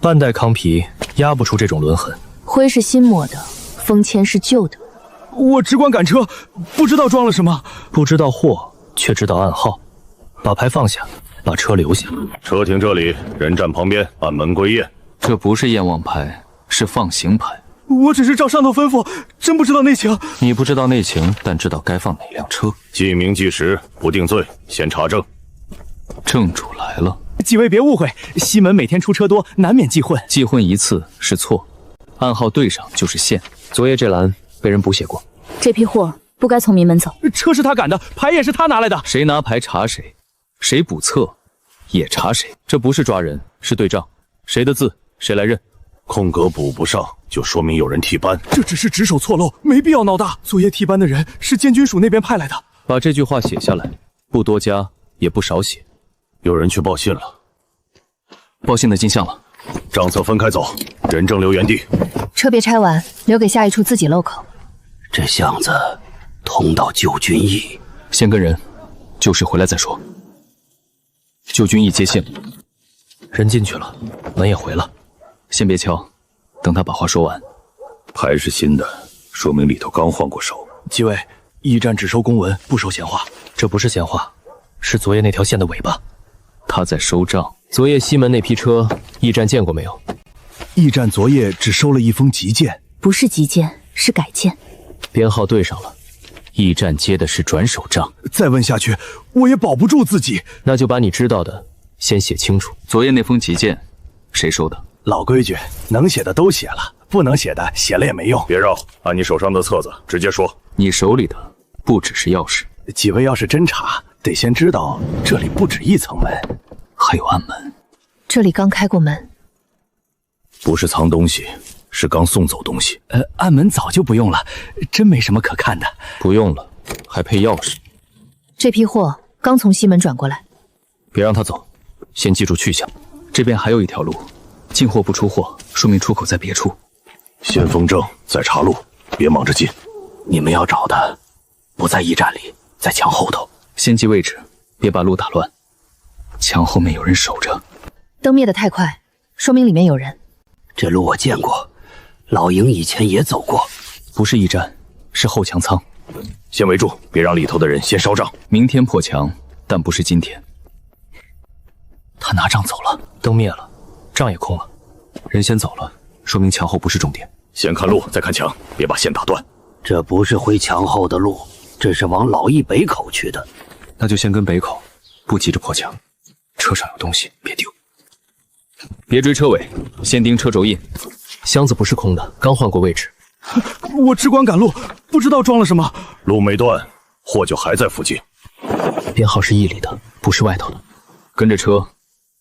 半袋糠皮压不出这种轮痕。
灰是新抹的，封签是旧的。
我只管赶车，不知道装了什么。
不知道货，却知道暗号。把牌放下，把车留下。
车停这里，人站旁边，按门归验。
这不是验望牌，是放行牌。
我只是照上头吩咐，真不知道内情。
你不知道内情，但知道该放哪辆车。
记名记实，不定罪，先查证。
正主来了。
几位别误会，西门每天出车多，难免记混。
记混一次是错，暗号对上就是线。
昨夜这栏被人补写过。
这批货不该从民门走。
车是他赶的，牌也是他拿来的。
谁拿牌查谁，谁补册也查谁。这不是抓人，是对账。谁的字谁来认。
空格补不上，就说明有人替班。
这只是只手错漏，没必要闹大。昨夜替班的人是监军署那边派来的。
把这句话写下来，不多加也不少写。
有人去报信了。
报信的进项了。
账册分开走，人证留原地。
车别拆完，留给下一处自己漏口。
这巷子通到旧军驿，
先跟人，旧事回来再说。旧军驿接信了，
人进去了，门也回了。
先别敲，等他把话说完。
牌是新的，说明里头刚换过手。
几位，驿站只收公文，不收闲话。
这不是闲话，是昨夜那条线的尾巴。
他在收账。
昨夜西门那批车，驿站见过没有？
驿站昨夜只收了一封急件，
不是急件，是改件。
编号对上了。
驿站接的是转手账。
再问下去，我也保不住自己。
那就把你知道的先写清楚。
昨夜那封急件，谁收的？
老规矩，能写的都写了，不能写的写了也没用。
别绕，按你手上的册子直接说。
你手里的不只是钥匙。
几位要是真查，得先知道这里不止一层门，
还有暗门。
这里刚开过门。
不是藏东西，是刚送走东西。
暗门早就不用了，真没什么可看的。
不用了，还配钥匙？
这批货刚从西门转过来，
别让他走，先记住去向。
这边还有一条路，进货不出货，说明出口在别处。
先封正，再查路，别忙着进。
你们要找的不在驿站里，在墙后头。先记位置，别把路打乱。墙后面有人守着。
灯灭得太快，说明里面有人。
这路我见过，老营以前也走过。不是驿站，是后墙仓。
先围住，别让里头的人先烧账。
明天破墙，但不是今天。他拿杖走了，
灯灭了，杖也空了，人先走了，说明墙后不是重点。
先看路，再看墙，别把线打断。
这不是回墙后的路，这是往老驿北口去的。那就先跟北口，不急着破墙。车上有东西，别丢。
别追车尾，先盯车轴印。箱子不是空的，刚换过位置。
我只管赶路，不知道装了什么。
路没断，货就还在附近。
编号是驿里的，不是外头的。跟着车，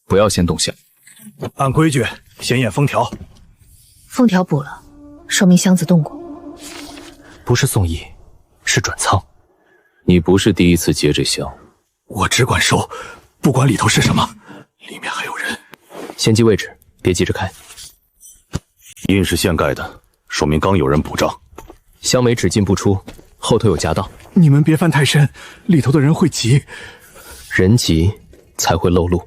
不要先动线。
按规矩，先验封条。
封条补了，说明箱子动过。
不是送驿，是转仓。你不是第一次接这箱。
我只管收，不管里头是什么。里面还有人。
先记位置，别急着开。
印是现盖的，说明刚有人补账。
箱没只进不出，后头有夹道。
你们别翻太深，里头的人会急。
人急才会漏路。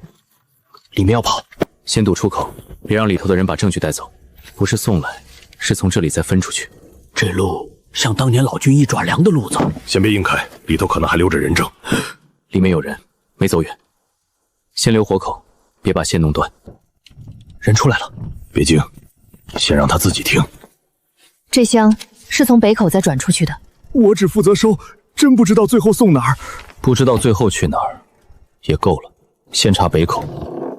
里面要跑，先堵出口，别让里头的人把证据带走。不是送来，是从这里再分出去。
这路像当年老军医转粮的路子。
先别硬开，里头可能还留着人证。
里面有人，没走远。先留活口，别把线弄断。人出来了，
别惊，先让他自己听。
这箱是从北口再转出去的。
我只负责收，真不知道最后送哪儿。
不知道最后去哪儿，也够了。先查北口，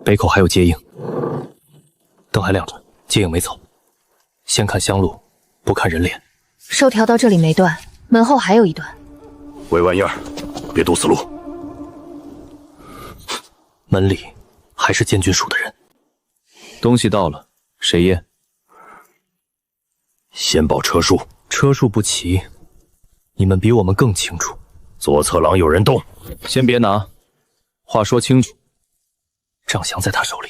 北口还有接应。灯还亮着，接应没走。先看香路，不看人脸。
收条到这里没断，门后还有一段。
喂玩意儿，别堵死路。
门里还是监军署的人。
东西到了，谁验？
先报车数。
车数不齐，你们比我们更清楚。
左侧廊有人动。
先别拿，话说清楚。
账箱在他手里。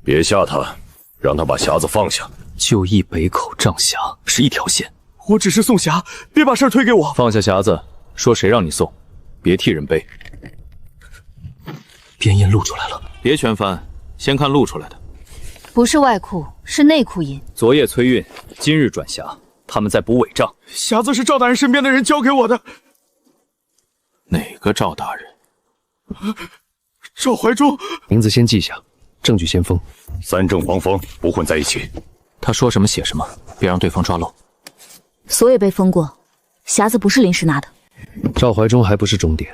别吓他，让他把匣子放下。
就驿北口账匣是一条线。
我只是送匣，别把事儿推给我。
放下匣子，说谁让你送，别替人背。
边印露出来了，
别全翻，先看露出来的。
不是外库，是内库印。
昨夜催运，今日转匣，他们在补伪账。
匣子是赵大人身边的人交给我的。
哪个赵大人？
赵怀忠。
名字先记下，证据先封。
三证黄封，不混在一起。
他说什么写什么，别让对方抓漏。
锁也被封过，匣子不是临时拿的。
赵怀忠还不是重点，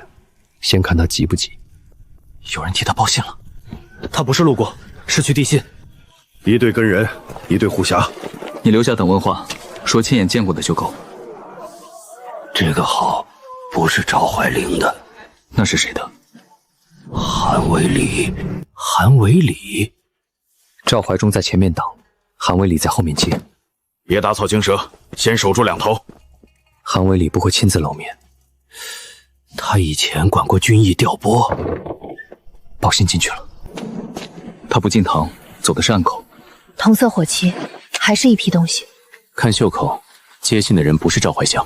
先看他急不急。
有人替他报信了，他不是路过，是去递信。
一队跟人，一队护匣。
你留下等问话，说亲眼见过的就够。这个号不是赵怀灵的，那是谁的？韩为礼。韩为礼。赵怀忠在前面挡，韩为礼在后面接。
别打草惊蛇，先守住两头。
韩为礼不会亲自露面，他以前管过军役调拨。报信进去了，他不进堂，走的是暗口。
同色火漆，还是一批东西。
看袖口，接信的人不是赵怀祥。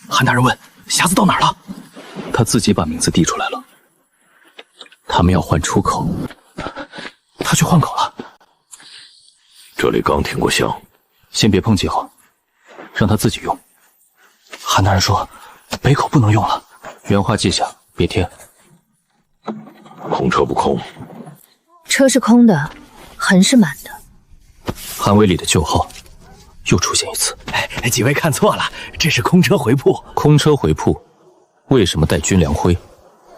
韩大人问：匣子到哪儿了？他自己把名字递出来了。他们要换出口，他去换口了。
这里刚停过香，
先别碰记号，让他自己用。韩大人说，北口不能用了。
原话记下，别添。
空车不空，
车是空的，痕是满的。
韩为礼的旧号又出现一次。
几位看错了，这是空车回铺。
空车回铺，为什么带军粮徽？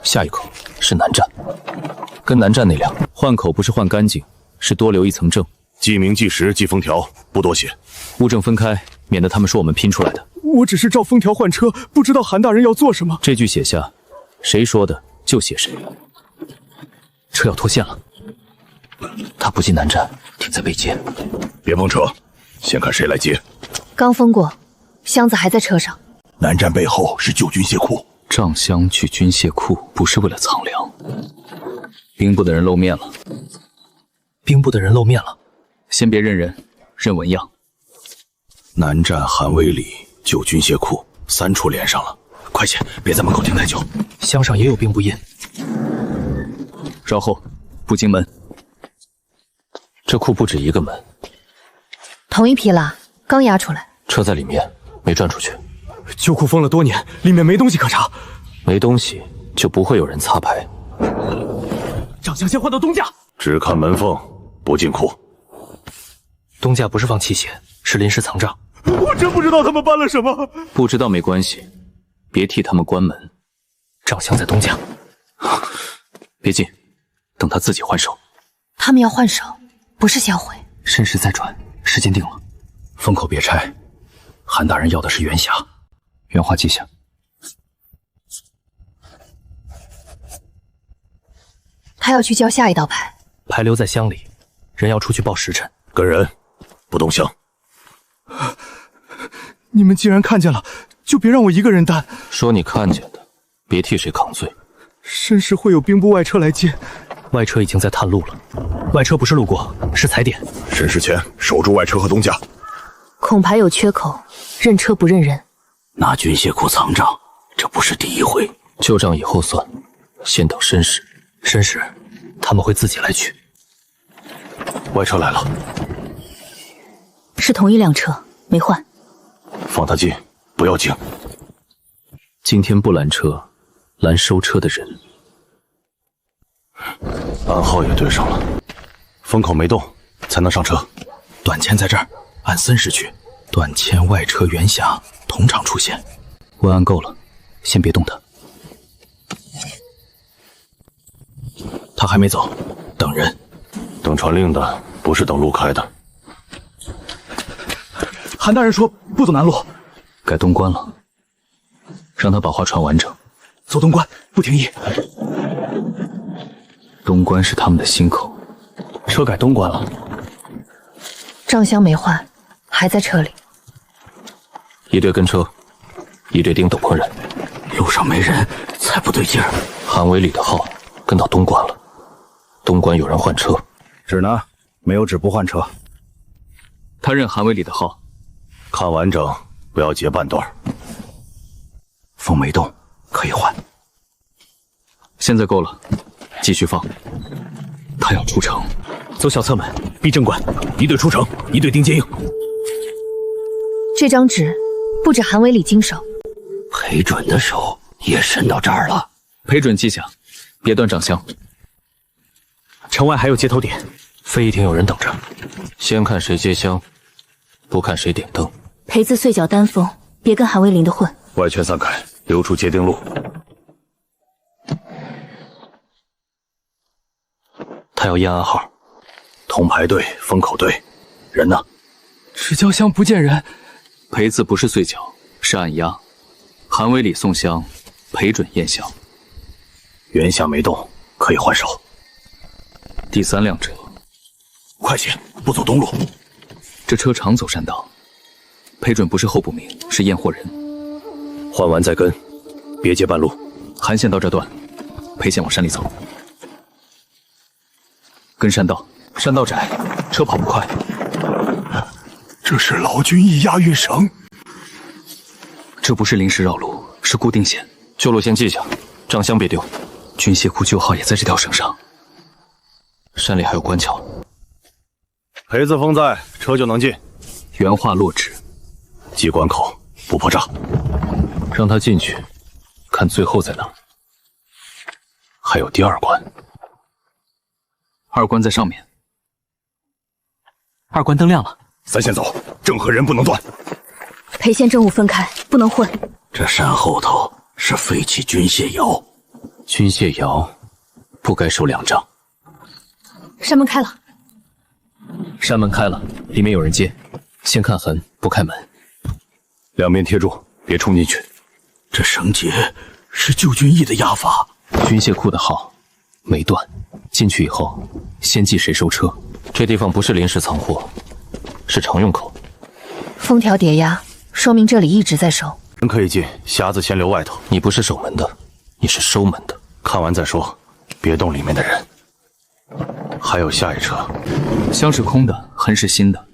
下一口是南站，跟南站那辆
换口不是换干净，是多留一层证。
记名记时记封条，不多写。
物证分开，免得他们说我们拼出来的。
我只是照封条换车，不知道韩大人要做什么。
这句写下，谁说的就写谁。
车要脱线了，他不进南站，停在北街。
别碰车，先看谁来接。
刚封过，箱子还在车上。
南站背后是旧军械库。
账箱去军械库不是为了藏粮。兵部的人露面了。兵部的人露面了。先别认人，认纹样。
南站、韩威里、旧军械库3处连上了。快些，别在门口停太久。
箱上也有兵部印。稍后，不进门。
这库不止一个门。
同一批啦，刚押出来。
车在里面，没转出去。
旧库封了多年，里面没东西可查。
没东西就不会有人擦牌。
长相先换到东家。
只看门缝，不进库。
东家不是放器械，是临时藏账。
我真不知道他们搬了什么。
不知道没关系，别替他们关门。账箱在东家。别进，等他自己换手。
他们要换手，不是销毁。
申时再转，时间定了。封口别拆。韩大人要的是元匣，原话记下。
他要去交下一道牌，
牌留在箱里，人要出去报时辰。
跟人，不动箱。
你们既然看见了，就别让我一个人担。
说你看见的，别替谁扛罪。
申时会有兵部外车来接。
外车已经在探路了。外车不是路过，是踩点。
申时前守住外车和东家。
孔牌有缺口，认车不认人。
拿军械库藏账，这不是第一回。
旧账以后算，先等申时。
申时，他们会自己来取。
外车来了，
是同一辆车，没换。
放他进，不要惊。
今天不拦车，拦收车的人。
暗号也对上了，封口没动，才能上车。
短签在这儿，按森氏去。短签外车元匣同场出现。
文案够了，先别动他。
他还没走，等人。
等传令的，不是等路开的。
韩大人说不走南路，
改东关了，让他把话传完整。
走东关，不停役。
东关是他们的心口，车改东关了。
账箱没换，还在车里。
一队跟车，一队盯斗篷人。
路上没人，才不对劲儿。
韩威里的号跟到东关了，东关有人换车。
纸呢？没有纸不换车。
他认韩威里的号。
看完整，不要截半段。
风没动，可以换。
现在够了，继续放。他要出城，走小侧门，逼正关。一队出城，一队盯接应。
这张纸不止韩威里经手，
裴准的手也伸到这儿了。
裴准记下，别断账箱。城外还有接头点，
飞一亭有人等着，先看谁接香，不看谁点灯。
裴字碎角单锋，别跟韩威林的混。
外圈散开，留出接定路。
他要验暗号。
铜牌队、封口队，人呢？
纸交箱不见人。
裴字不是碎角，是按压。韩威里送香，裴准验香。
元匣没动，可以换手。
第3辆车，
快些，不走东路。
这车常走山道。裴准不是候补名，是验货人。
换完再跟，别截半路。
韩线到这段，裴线往山里走。跟山道，山道窄，车跑不快。
这是老军一押运绳。
这不是临时绕路，是固定线。
旧路先记下，账箱别丢。
军械库旧号也在这条绳上。
山里还有关桥。
裴字封在，车就能进。
原话落纸。
记关口，不破栅。
让他进去，看最后在哪。还有第2关。2关在上面。2关灯亮了。
咱先走，正和人不能断。
裴县政务分开，不能混。
这山后头是废弃军械窑。
军械窑不该收粮账。
山门开了。
山门开了，里面有人接。先看痕，不开门。
两边贴住，别冲进去。
这绳结是旧军役的押法。
军械库的号没断，进去以后
先记谁收车。
这地方不是临时藏货，是常用口。
封条叠压，说明这里一直在收。
人可以进，匣子先留外头。
你不是守门的，你是收门的。
看完再说，别动里面的人。还有下一车，
箱是空的，痕是新的。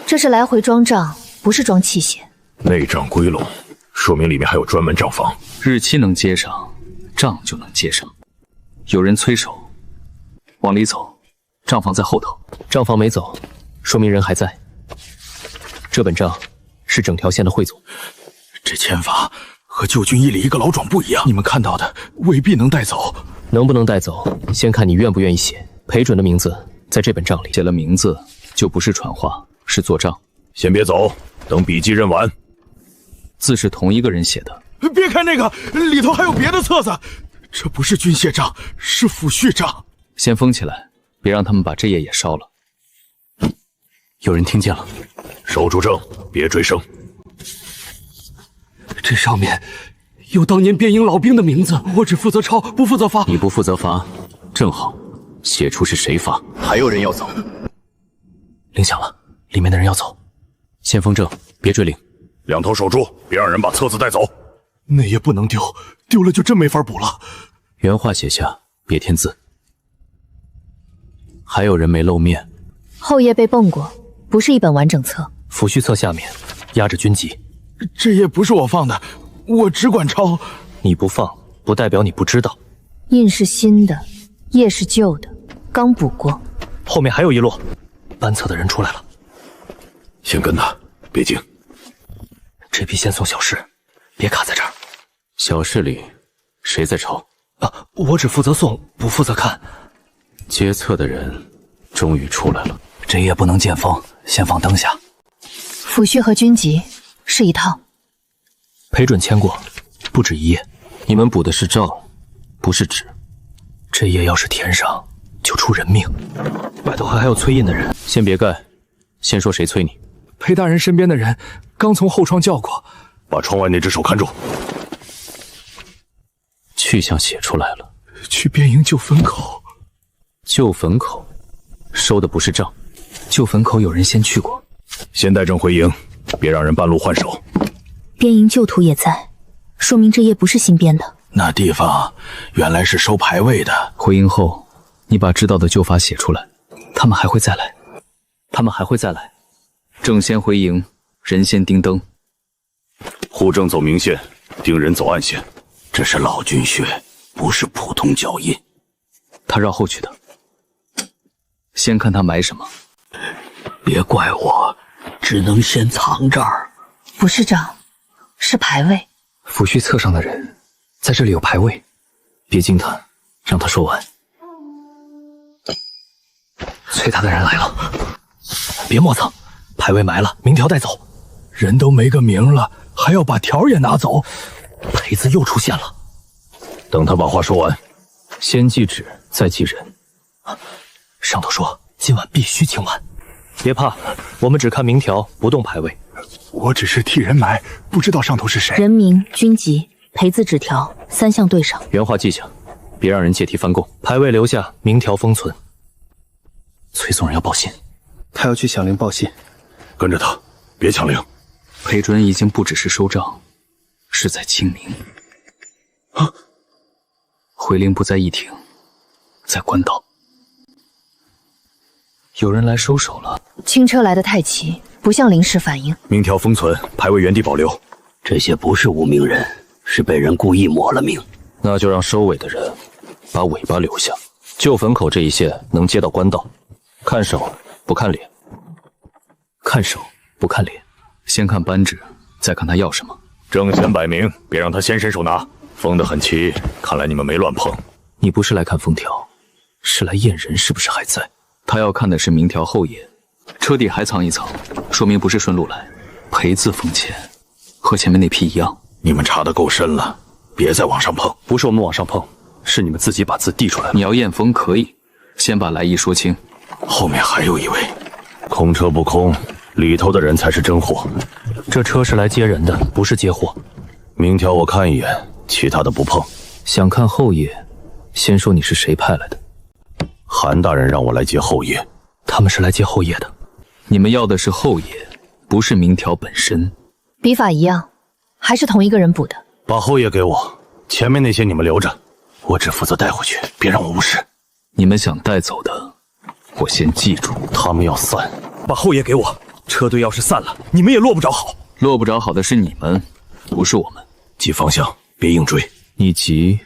这是来回装账，不是装器械。
内账归拢，说明里面还有专门账房。
日期能接上，账就能接上。有人催手，往里走，账房在后头。账房没走，说明人还在。这本账是整条线的汇总。
这签法和旧军驿里一个老庄不一样，你们看到的未必能带走。
能不能带走，先看你愿不愿意写。裴准的名字在这本账里，写了名字就不是传话，是做账。
先别走，等笔记认完。
字是同一个人写的。
别看那个，里头还有别的册子。这不是军械账，是抚恤账。
先封起来，别让他们把这页也烧了。
有人听见了，
守住正，别追声。
这上面有当年边营老兵的名字，我只负责抄，不负责发。
你不负责罚，正好写出是谁罚。
还有人要走，
铃响了，里面的人要走。先封正，别追铃。
两头守住，别让人把册子带走。
那也不能丢，丢了就真没法补了。
原话写下，别添字。还有人没露面，
后页被蹦过，不是一本完整册。
抚恤册下面压着军籍。
这页不是我放的，我只管抄。
你不放，不代表你不知道。
印是新的，页是旧的，刚补过。
后面还有一摞，班册的人出来了。
先跟他，别惊。
这批先送小事，别卡在这儿。小事里谁在抄？我只负责送，不负责看。接册的人终于出来了。
这页不能见风，先放灯下。
抚恤和军籍是一套。
裴准签过，不止一页。
你们补的是账，不是纸。
这页要是填上，就出人命。外头还有催印的人，先别干，先说谁催你。
裴大人身边的人刚从后窗叫过，
把窗外那只手看住。
去向写出来了，
去边营旧坟口。
旧坟口收的不是账，旧坟口有人先去过。
先带正回营，别让人半路换手。
边营旧图也在，说明这页不是新编的。
那地方原来是收牌位的。
回营后，你把知道的旧法写出来，他们还会再来。他们还会再来。正先回营，人先盯灯。
户正走明线，盯人走暗线。
这是老军靴，不是普通脚印。
他绕后去的。先看他埋什么。
别怪我，只能先藏这儿。
不是账，是牌位。
抚恤册上的人在这里有牌位，别惊他，让他说完。催他的人来了，别磨蹭，牌位埋了，明条带走。
人都没个名了，还要把条也拿走。
裴子又出现了。
等他把话说完，
先记纸，再记人。上头说今晚必须清完。别怕，我们只看明条，不动牌位。
我只是替人埋，不知道上头是谁。
人名、军籍、裴字纸条3项对上。
原话记下，别让人借题翻供。牌位留下，明条封存。崔松人要报信，
他要去响铃报信。
跟着他，别抢铃。
裴准已经不只是收账，是在清明。回令不在议庭，在官道。有人来收手了。
轻车来得太齐，不像临时反应。
明条封存，牌位原地保留。
这些不是无名人，是被人故意抹了命。
那就让收尾的人把尾巴留下。旧坟口这一线能接到官道，看手不看脸。
看手不看脸，先看扳指，再看他要什么。
正先摆明，别让他先伸手拿。封得很齐，看来你们没乱碰。
你不是来看封条，是来验人是不是还在。他要看的是明条后页，车底还藏一层，说明不是顺路来。裴字封签，和前面那批一样。
你们查得够深了，别再往上碰。
不是我们往上碰，是你们自己把字递出来了。你要验封可以，先把来意说清。
后面还有一位。
空车不空，里头的人才是真货。
这车是来接人的，不是接货。
明条我看一眼，其他的不碰。
想看后页，先说你是谁派来的。
韩大人让我来接后爷，
他们是来接后爷的。
你们要的是后爷，不是明条本身。
笔法一样，还是同一个人补的。
把后爷给我，前面那些你们留着，我只负责带回去，别让我误事。
你们想带走的，我先记住。
他们要散，
把后爷给我。车队要是散了，你们也落不着好。
落不着好的是你们，不是我们。
记方向，别硬追。
你急，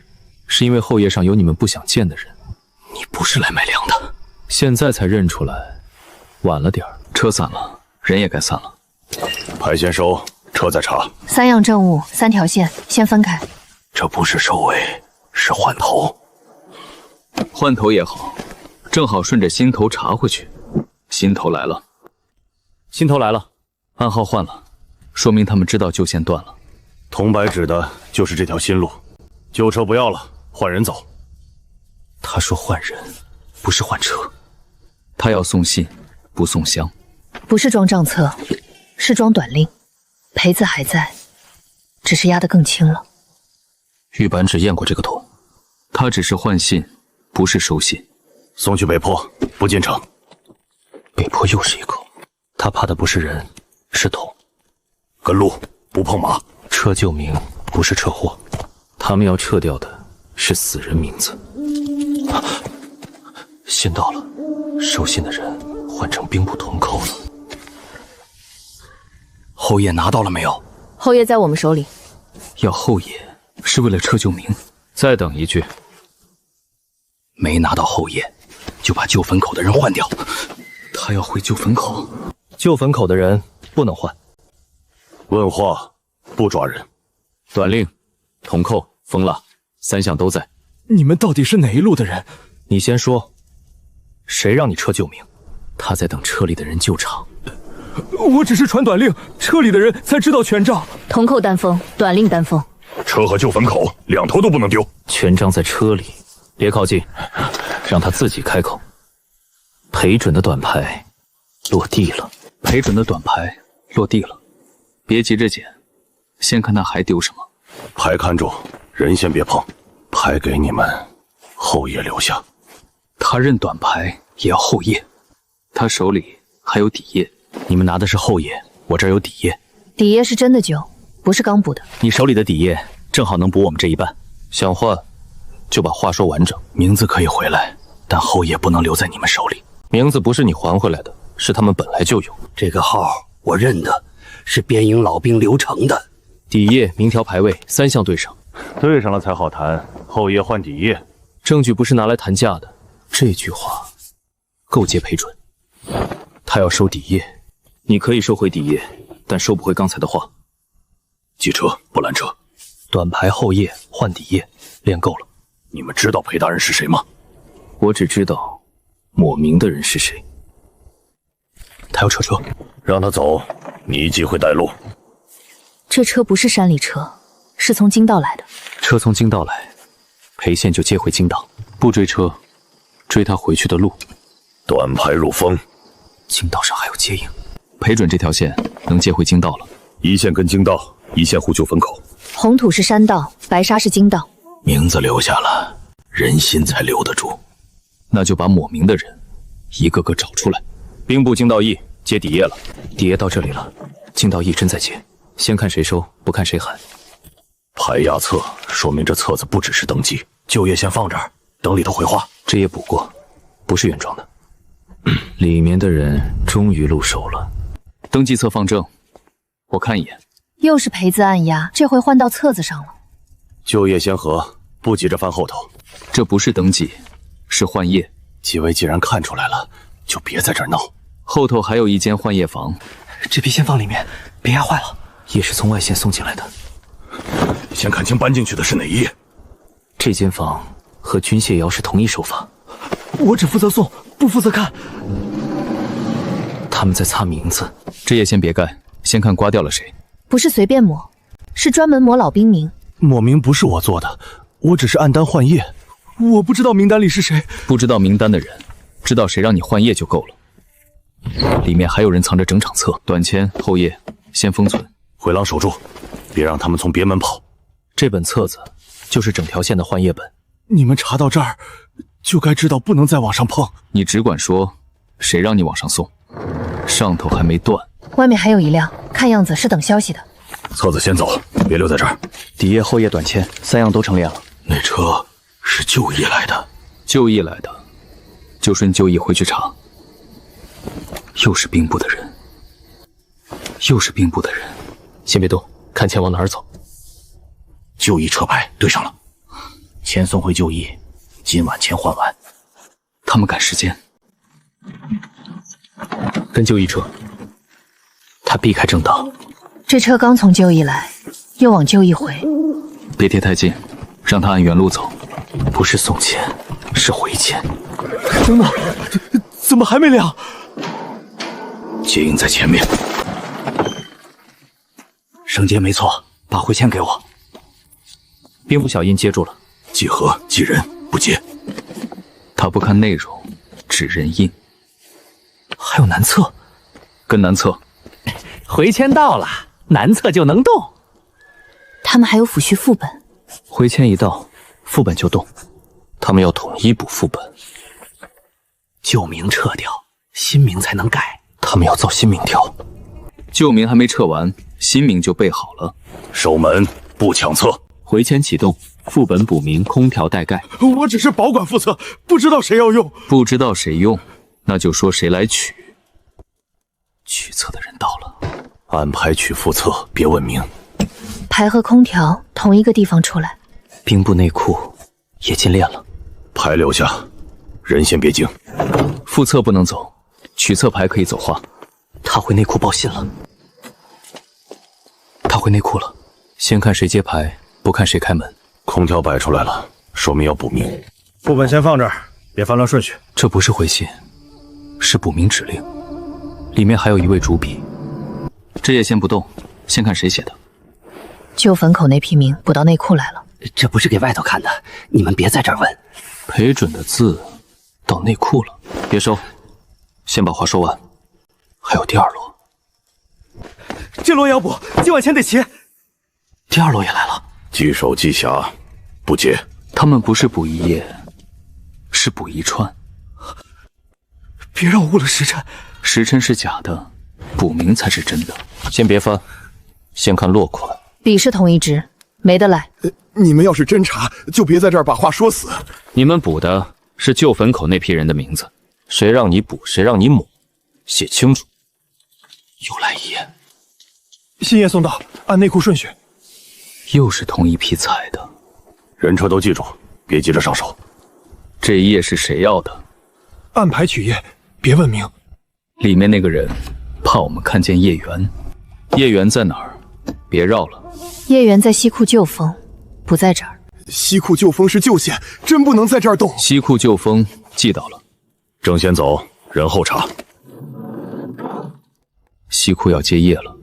是因为后爷上有你们不想见的人。
你不是来买粮的，
现在才认出来，晚了点儿。车散了，人也该散了。
牌先收，车再查。
3样证物，3条线，先分开。
这不是收尾，是换头。
换头也好，正好顺着心头查回去。心头来了，心头来了，暗号换了，说明他们知道旧线断了。
铜白指的就是这条新路，旧车不要了，换人走。
他说换人，不是换车。
他要送信，不送香。
不是装账册，是装短令。裴子还在，只是压得更轻了。
玉板只验过这个头，
他只是换信，不是收信。
送去北坡，不进城。
北坡又是一口，他怕的不是人，是头。
跟路，不碰马。
撤旧名，不是撤货。
他们要撤掉的是死人名字。
信到了，收信的人换成兵部同扣了。后爷拿到了没有？
后爷在我们手里。
要后爷是为了撤旧名。再等一句。
没拿到后爷，就把旧坟口的人换掉。他要回旧坟口，旧坟口的人不能换。
问话不抓人。
短令、同扣、封蜡3项都在。
你们到底是哪一路的人？
你先说，谁让你撤旧名？
他在等车里的人救场。
我只是传短令，车里的人才知道全账。
同扣单封，短令单封。
车和旧坟口2头都不能丢。
全章在车里，别靠近，让他自己开口。裴准的短牌落地了。裴准的短牌落地了。别急着捡，先看他还丢什么。
牌看住，人先别碰。牌给你们，后爷留下。
他认短牌也要后爷，他手里还有底页。
你们拿的是后爷，我这儿有底页。
底页是真的旧，不是刚补的。
你手里的底页正好能补我们这一半。
想换，就把话说完整。
名字可以回来，但后爷不能留在你们手里。
名字不是你还回来的，是他们本来就有。
这个号我认得，是边营老兵刘成的。
底页、明条牌位3项对上，
对上了才好谈。后爷换底页，
证据不是拿来谈价的。这句话够接裴准。他要收底页，你可以收回底页，但收不回刚才的话。
记车不拦车。
短牌后页换底页，练够了。
你们知道裴大人是谁吗？
我只知道抹名的人是谁。
他要撤车，
让他走，你一机会带路。
这车不是山里车，是从京道来的。
车从京道来，裴县就接回京道，不追车，追他回去的路。
短牌入锋，
京道上还有接应。
裴准这条线能接回京道了。
一线跟京道，一线护旧坟口。
红土是山道，白沙是京道。
名字留下了，人心才留得住。
那就把抹名的人一个个找出来。兵部京道驿接底页了，底页到这里了，京道驿真在接。先看谁收，不看谁喊。
牌压册，说明这册子不只是登记。
旧页先放这儿，等里头回话。
这也补过，不是原装的。里面的人终于入手了。登记册放正，我看一眼。
又是裴字按压，这回换到册子上了。
旧页先合，不急着翻后头。
这不是登记，是换页。
几位既然看出来了，就别在这儿闹。
后头还有一间换页房，
这批先放里面，别压坏了。也是从外线送进来的。
先看清搬进去的是哪一页。
这间房和军械窑是同一手法。
我只负责送，不负责看。
他们在擦名字，这页先别盖，先看刮掉了谁。
不是随便抹，是专门抹老兵名。
抹名不是我做的，我只是按单换页。
我不知道名单里是谁。
不知道名单的人，知道谁让你换页就够了。里面还有人藏着整场册，短签、后页，先封存。
回廊守住，别让他们从别门跑。
这本册子就是整条线的换页本。
你们查到这儿，就该知道不能再往上碰。
你只管说，谁让你往上送？上头还没断。
外面还有一辆，看样子是等消息的。
册子先走，别留在这儿。
底业、后业、短签3样都成列了。
那车是就义来的，
就义来的，就顺就义回去查。又是兵部的人，又是兵部的人。
先别动，看钱往哪儿走。
就义车牌对上了，钱送回就义，今晚钱换完。
他们赶时间，
跟就义车。
他避开正道。
这车刚从就义来，又往就义回。
别贴太近，让他按原路走。
不是送钱，是回钱。
等等，怎么还没亮？
接应在前面。
绳结没错，把回钱给我。
兵部小印接住了。
几何几人不接。
他不看内容，只认印。
还有南侧，
跟南侧。
回签到了，南侧就能动。
他们还有抚恤副本。
回签一到，副本就动。
他们要统一补副本。
旧名撤掉，新名才能改。
他们要造新名条。
旧名还没撤完，新名就备好了。
守门不抢册。
回签启动，副本补名，空调待盖。
我只是保管副册，不知道谁要用。
不知道谁用，那就说谁来取。
取册的人到了，
安排取副册，别问名。
牌和空调同一个地方出来。
兵部内库也进列了。
牌留下，人先别惊。
副册不能走，取册牌可以走话。
他回内库报信了。
他回内库了。先看谁接牌，不看谁开门。
空调摆出来了，说明要补名。
副本先放这儿，别翻乱顺序。
这不是回信，是补名指令。里面还有一位主笔。这页先不动，先看谁写的。
旧坟口那批名补到内库来了。
这不是给外头看的，你们别在这儿问。
裴准的字到内库了，别收，先把话说完。还有第二摞，
这摞也要补，今晚钱得齐。
第二摞也来了，
记手记匣，不接。
他们不是补一页，是补一串。
别让我误了时辰。
时辰是假的，补名才是真的。
先别翻，先看落款。
笔是同一支，没得赖。
你们要是真查，就别在这儿把话说死。
你们补的是旧坟口那批人的名字，
谁让你补，谁让你抹，写清楚。
又来一页，
新页送到，按内库顺序。
又是同一批裁的，
人车都记住，别急着上手。
这一页是谁要的？
按牌取页，别问名。
里面那个人怕我们看见叶缘。叶缘在哪儿？别绕了。
叶缘在西库旧峰，不在这儿。
西库旧峰是旧县，真不能在这儿动。
西库旧峰记到了。
正先走，人后查。
西库要接业了。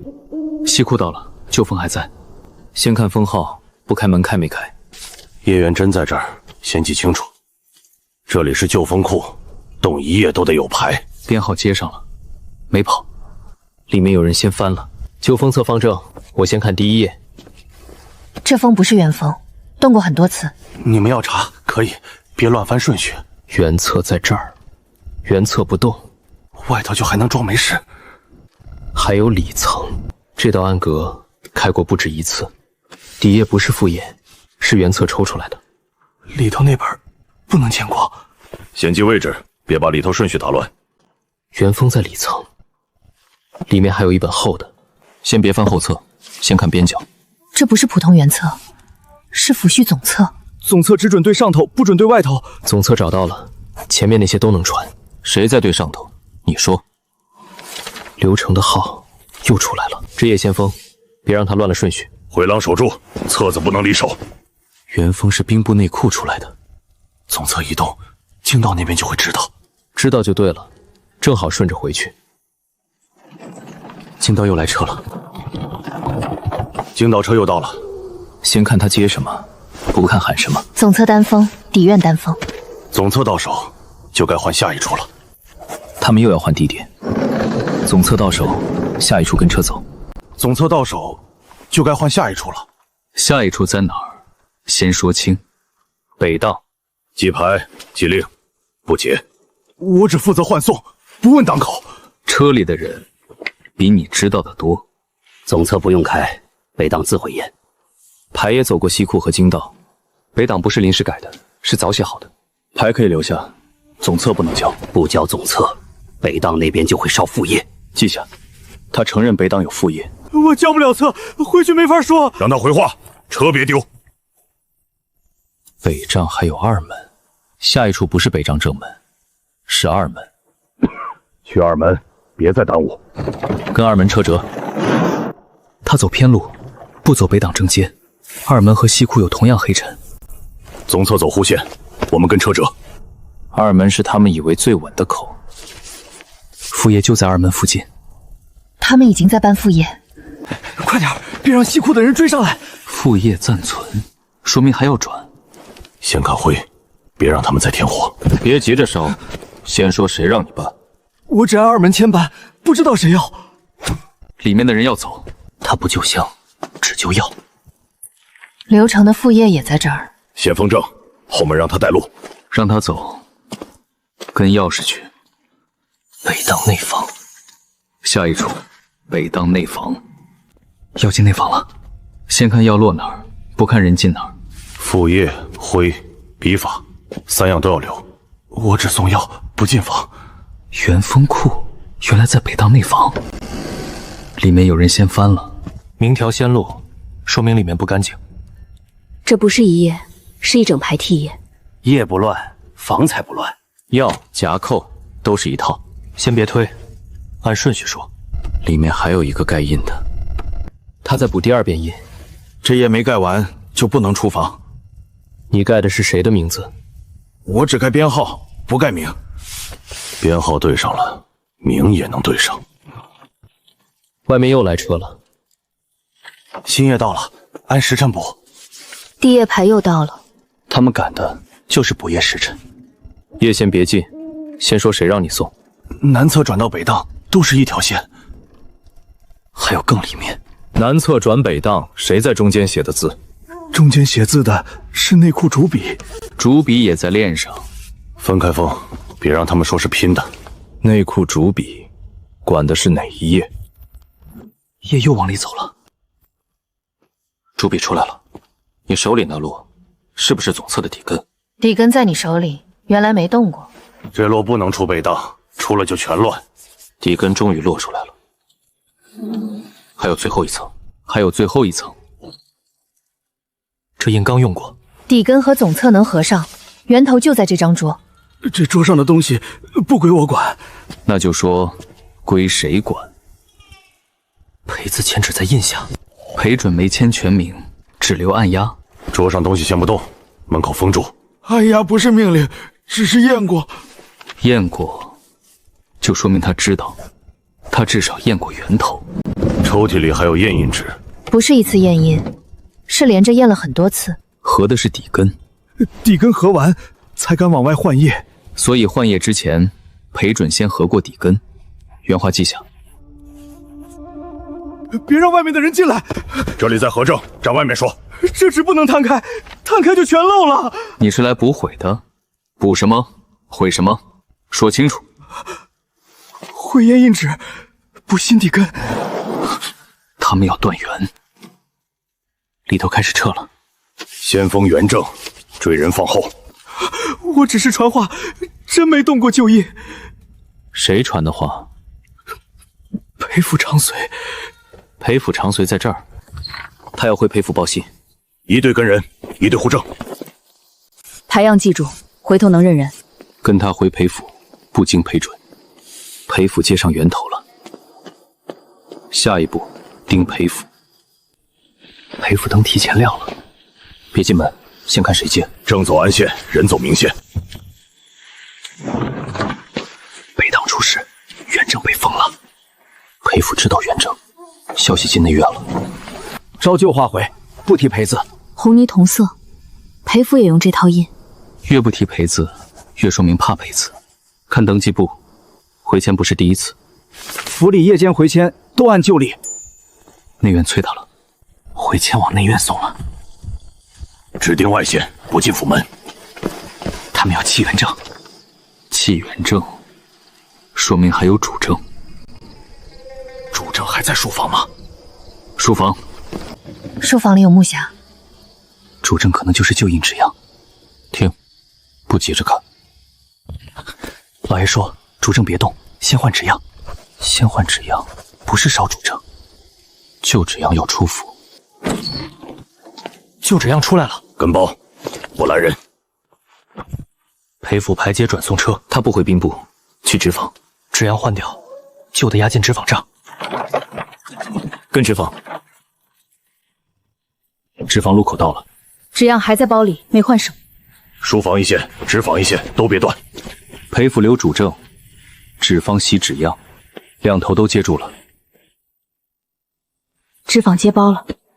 西库到了，旧峰还在。先看封号，不开门开没开。
叶缘真在这儿，先记清楚。这里是旧封库，动一页都得有牌。
编号接上了，没跑。
里面有人先翻了。旧封册方正，我先看第一页。
这封不是原封，动过很多次。
你们要查可以，别乱翻顺序。
原册在这儿，原册不动，
外头就还能装没事。
还有里层，这道暗格开过不止一次。底页不是复页，是原册抽出来的。
里头那本不能见光。
先记位置，别把里头顺序打乱。
原封在里层，里面还有一本厚的。
先别翻后册，先看边角。
这不是普通原册，是抚恤总册。
总册只准对上头，不准对外头。
总册找到了，前面那些都能传。
谁在对上头？你说。
刘成的号又出来了。这页先封，别让他乱了顺序。
回廊守住，册子不能离手。
原封是兵部内库出来的，总册一动，京道那边就会知道。
知道就对了，正好顺着回去。
京道又来车了。
京道车又到了。
先看他接什么，不看喊什么。
总册单封，底院单封。
总册到手，就该换下一处了。
他们又要换地点。总册到手，下一处跟车走。
总册到手，就该换下一处了。
下一处在哪儿？先说清。
北道，
记牌记令，不解。
我只负责换送，不问档口。
车里的人比你知道的多。
总策不用开，北党自会验。
牌也走过西库和京道，北党不是临时改的，是早写好的。
牌可以留下，总策不能交。
不交总策，北党那边就会烧副业。
记下，他承认北党有副业。
我交不了策，回去没法说。
让他回话，车别丢。
北帐还有二门，下一处不是北帐正门，是二门。
去二门，别再耽误。
跟二门车辙。他走偏路，不走北党正街。二门和西库有同样黑尘。
总策走弧线，我们跟车辙。
二门是他们以为最稳的口，副业就在二门附近。
他们已经在办副业。
快点，别让西库的人追上来。
副业暂存，说明还要转。
先看灰，别让他们再添火。
别急着烧，先说谁让你办。
我只按二门牵办，不知道谁要。
里面的人要走，他不救香，只救药。
刘成的副业也在这儿。
先锋正，后门让他带路。
让他走，跟钥匙去。北党内房，下一处北党内房。要进内房了，先看药落哪儿，不看人进哪儿。
副业、灰、笔法3样都要留。
我只送药，不进房。
元丰库原来在北党内房，里面有人先翻了，明条先落，说明里面不干净。
这不是一夜，是一整排替夜。
夜不乱，房才不乱。
药夹扣都是一套，
先别推，按顺序说。里面还有一个盖印的，他在补第2遍印。
这页没盖完就不能出房。
你盖的是谁的名字？
我只盖编号，不盖名。
编号对上了，名也能对上。
外面又来车了。
新夜到了，按时辰补。
第夜牌又到了。
他们赶的就是补夜时辰。
夜先别进，先说谁让你送。
南侧转到北档都是一条线，还有更里面。
南侧转北档，谁在中间写的字？
中间写字的是内库主笔，
主笔也在链上。
分开封，别让他们说是拼的。
内库主笔，管的是哪一页？
夜又往里走了。
主笔出来了，你手里那摞是不是总策的底根？
底根在你手里，原来没动过。
这摞不能出北档，出了就全乱。
底根终于落出来了，还有最后一层，
还有最后一层。这印刚用过。
底根和总策能合上，源头就在这张桌。
这桌上的东西不归我管。
那就说归谁管？裴字签只在印下，裴准没签全名，只留按压。
桌上东西先不动，门口封住。
按压不是命令，只是验过。
验过，就说明他知道，他至少验过源头。
抽屉里还有验印纸，
不是一次验印，是连着验了很多次。
合的是底根，
底根合完才敢往外换页，
所以换页之前，裴准先合过底根。原话记下。
别让外面的人进来。
这里在合正，站外面说。
这纸不能摊开，摊开就全漏了。
你是来补毁的？补什么？毁什么？说清楚。
毁验印纸，补新底根。
他们要断源，里头开始撤了。
先锋元正，追人放后。
我只是传话，真没动过旧印。
谁传的话？
裴府长随。
裴府长随在这儿，他要回裴府报信。
一队跟人，一队护正。
牌样记住，回头能认人。
跟他回裴府，不经裴准。裴府接上源头了，下一步盯裴府。裴府灯提前亮了，别进门，先看谁接。
正走暗线，人走明线。
北党出事，元正被封了。裴府知道元正，消息进内院了。
照旧画回，不提裴字。
红泥同色，裴府也用这套印。
越不提裴字，越说明怕裴字。看登记簿，回迁不是第一次。
府里夜间回迁都按旧例。
内院催他了，回迁往内院送了。
只盯外线，不进府门。
他们要气元正，气元正，说明还有主正。
主正还在书房吗？
书房，
书房里有木匣，
主正可能就是旧印纸样。停，不急着看。老爷说，主正别动，先换纸样。先换纸样，不是烧主正。旧纸样要出府。旧纸样出来了，
跟报，我来人。
裴府排街转送车，他不回兵部，去纸坊，纸样换掉，旧的押进纸坊账。跟纸坊。纸坊路口到了，
纸样还在包里，没换手。
书房一线，纸坊一线，都别断。
裴府留主正，纸坊袭纸样，两头都接住了。
纸坊接包了。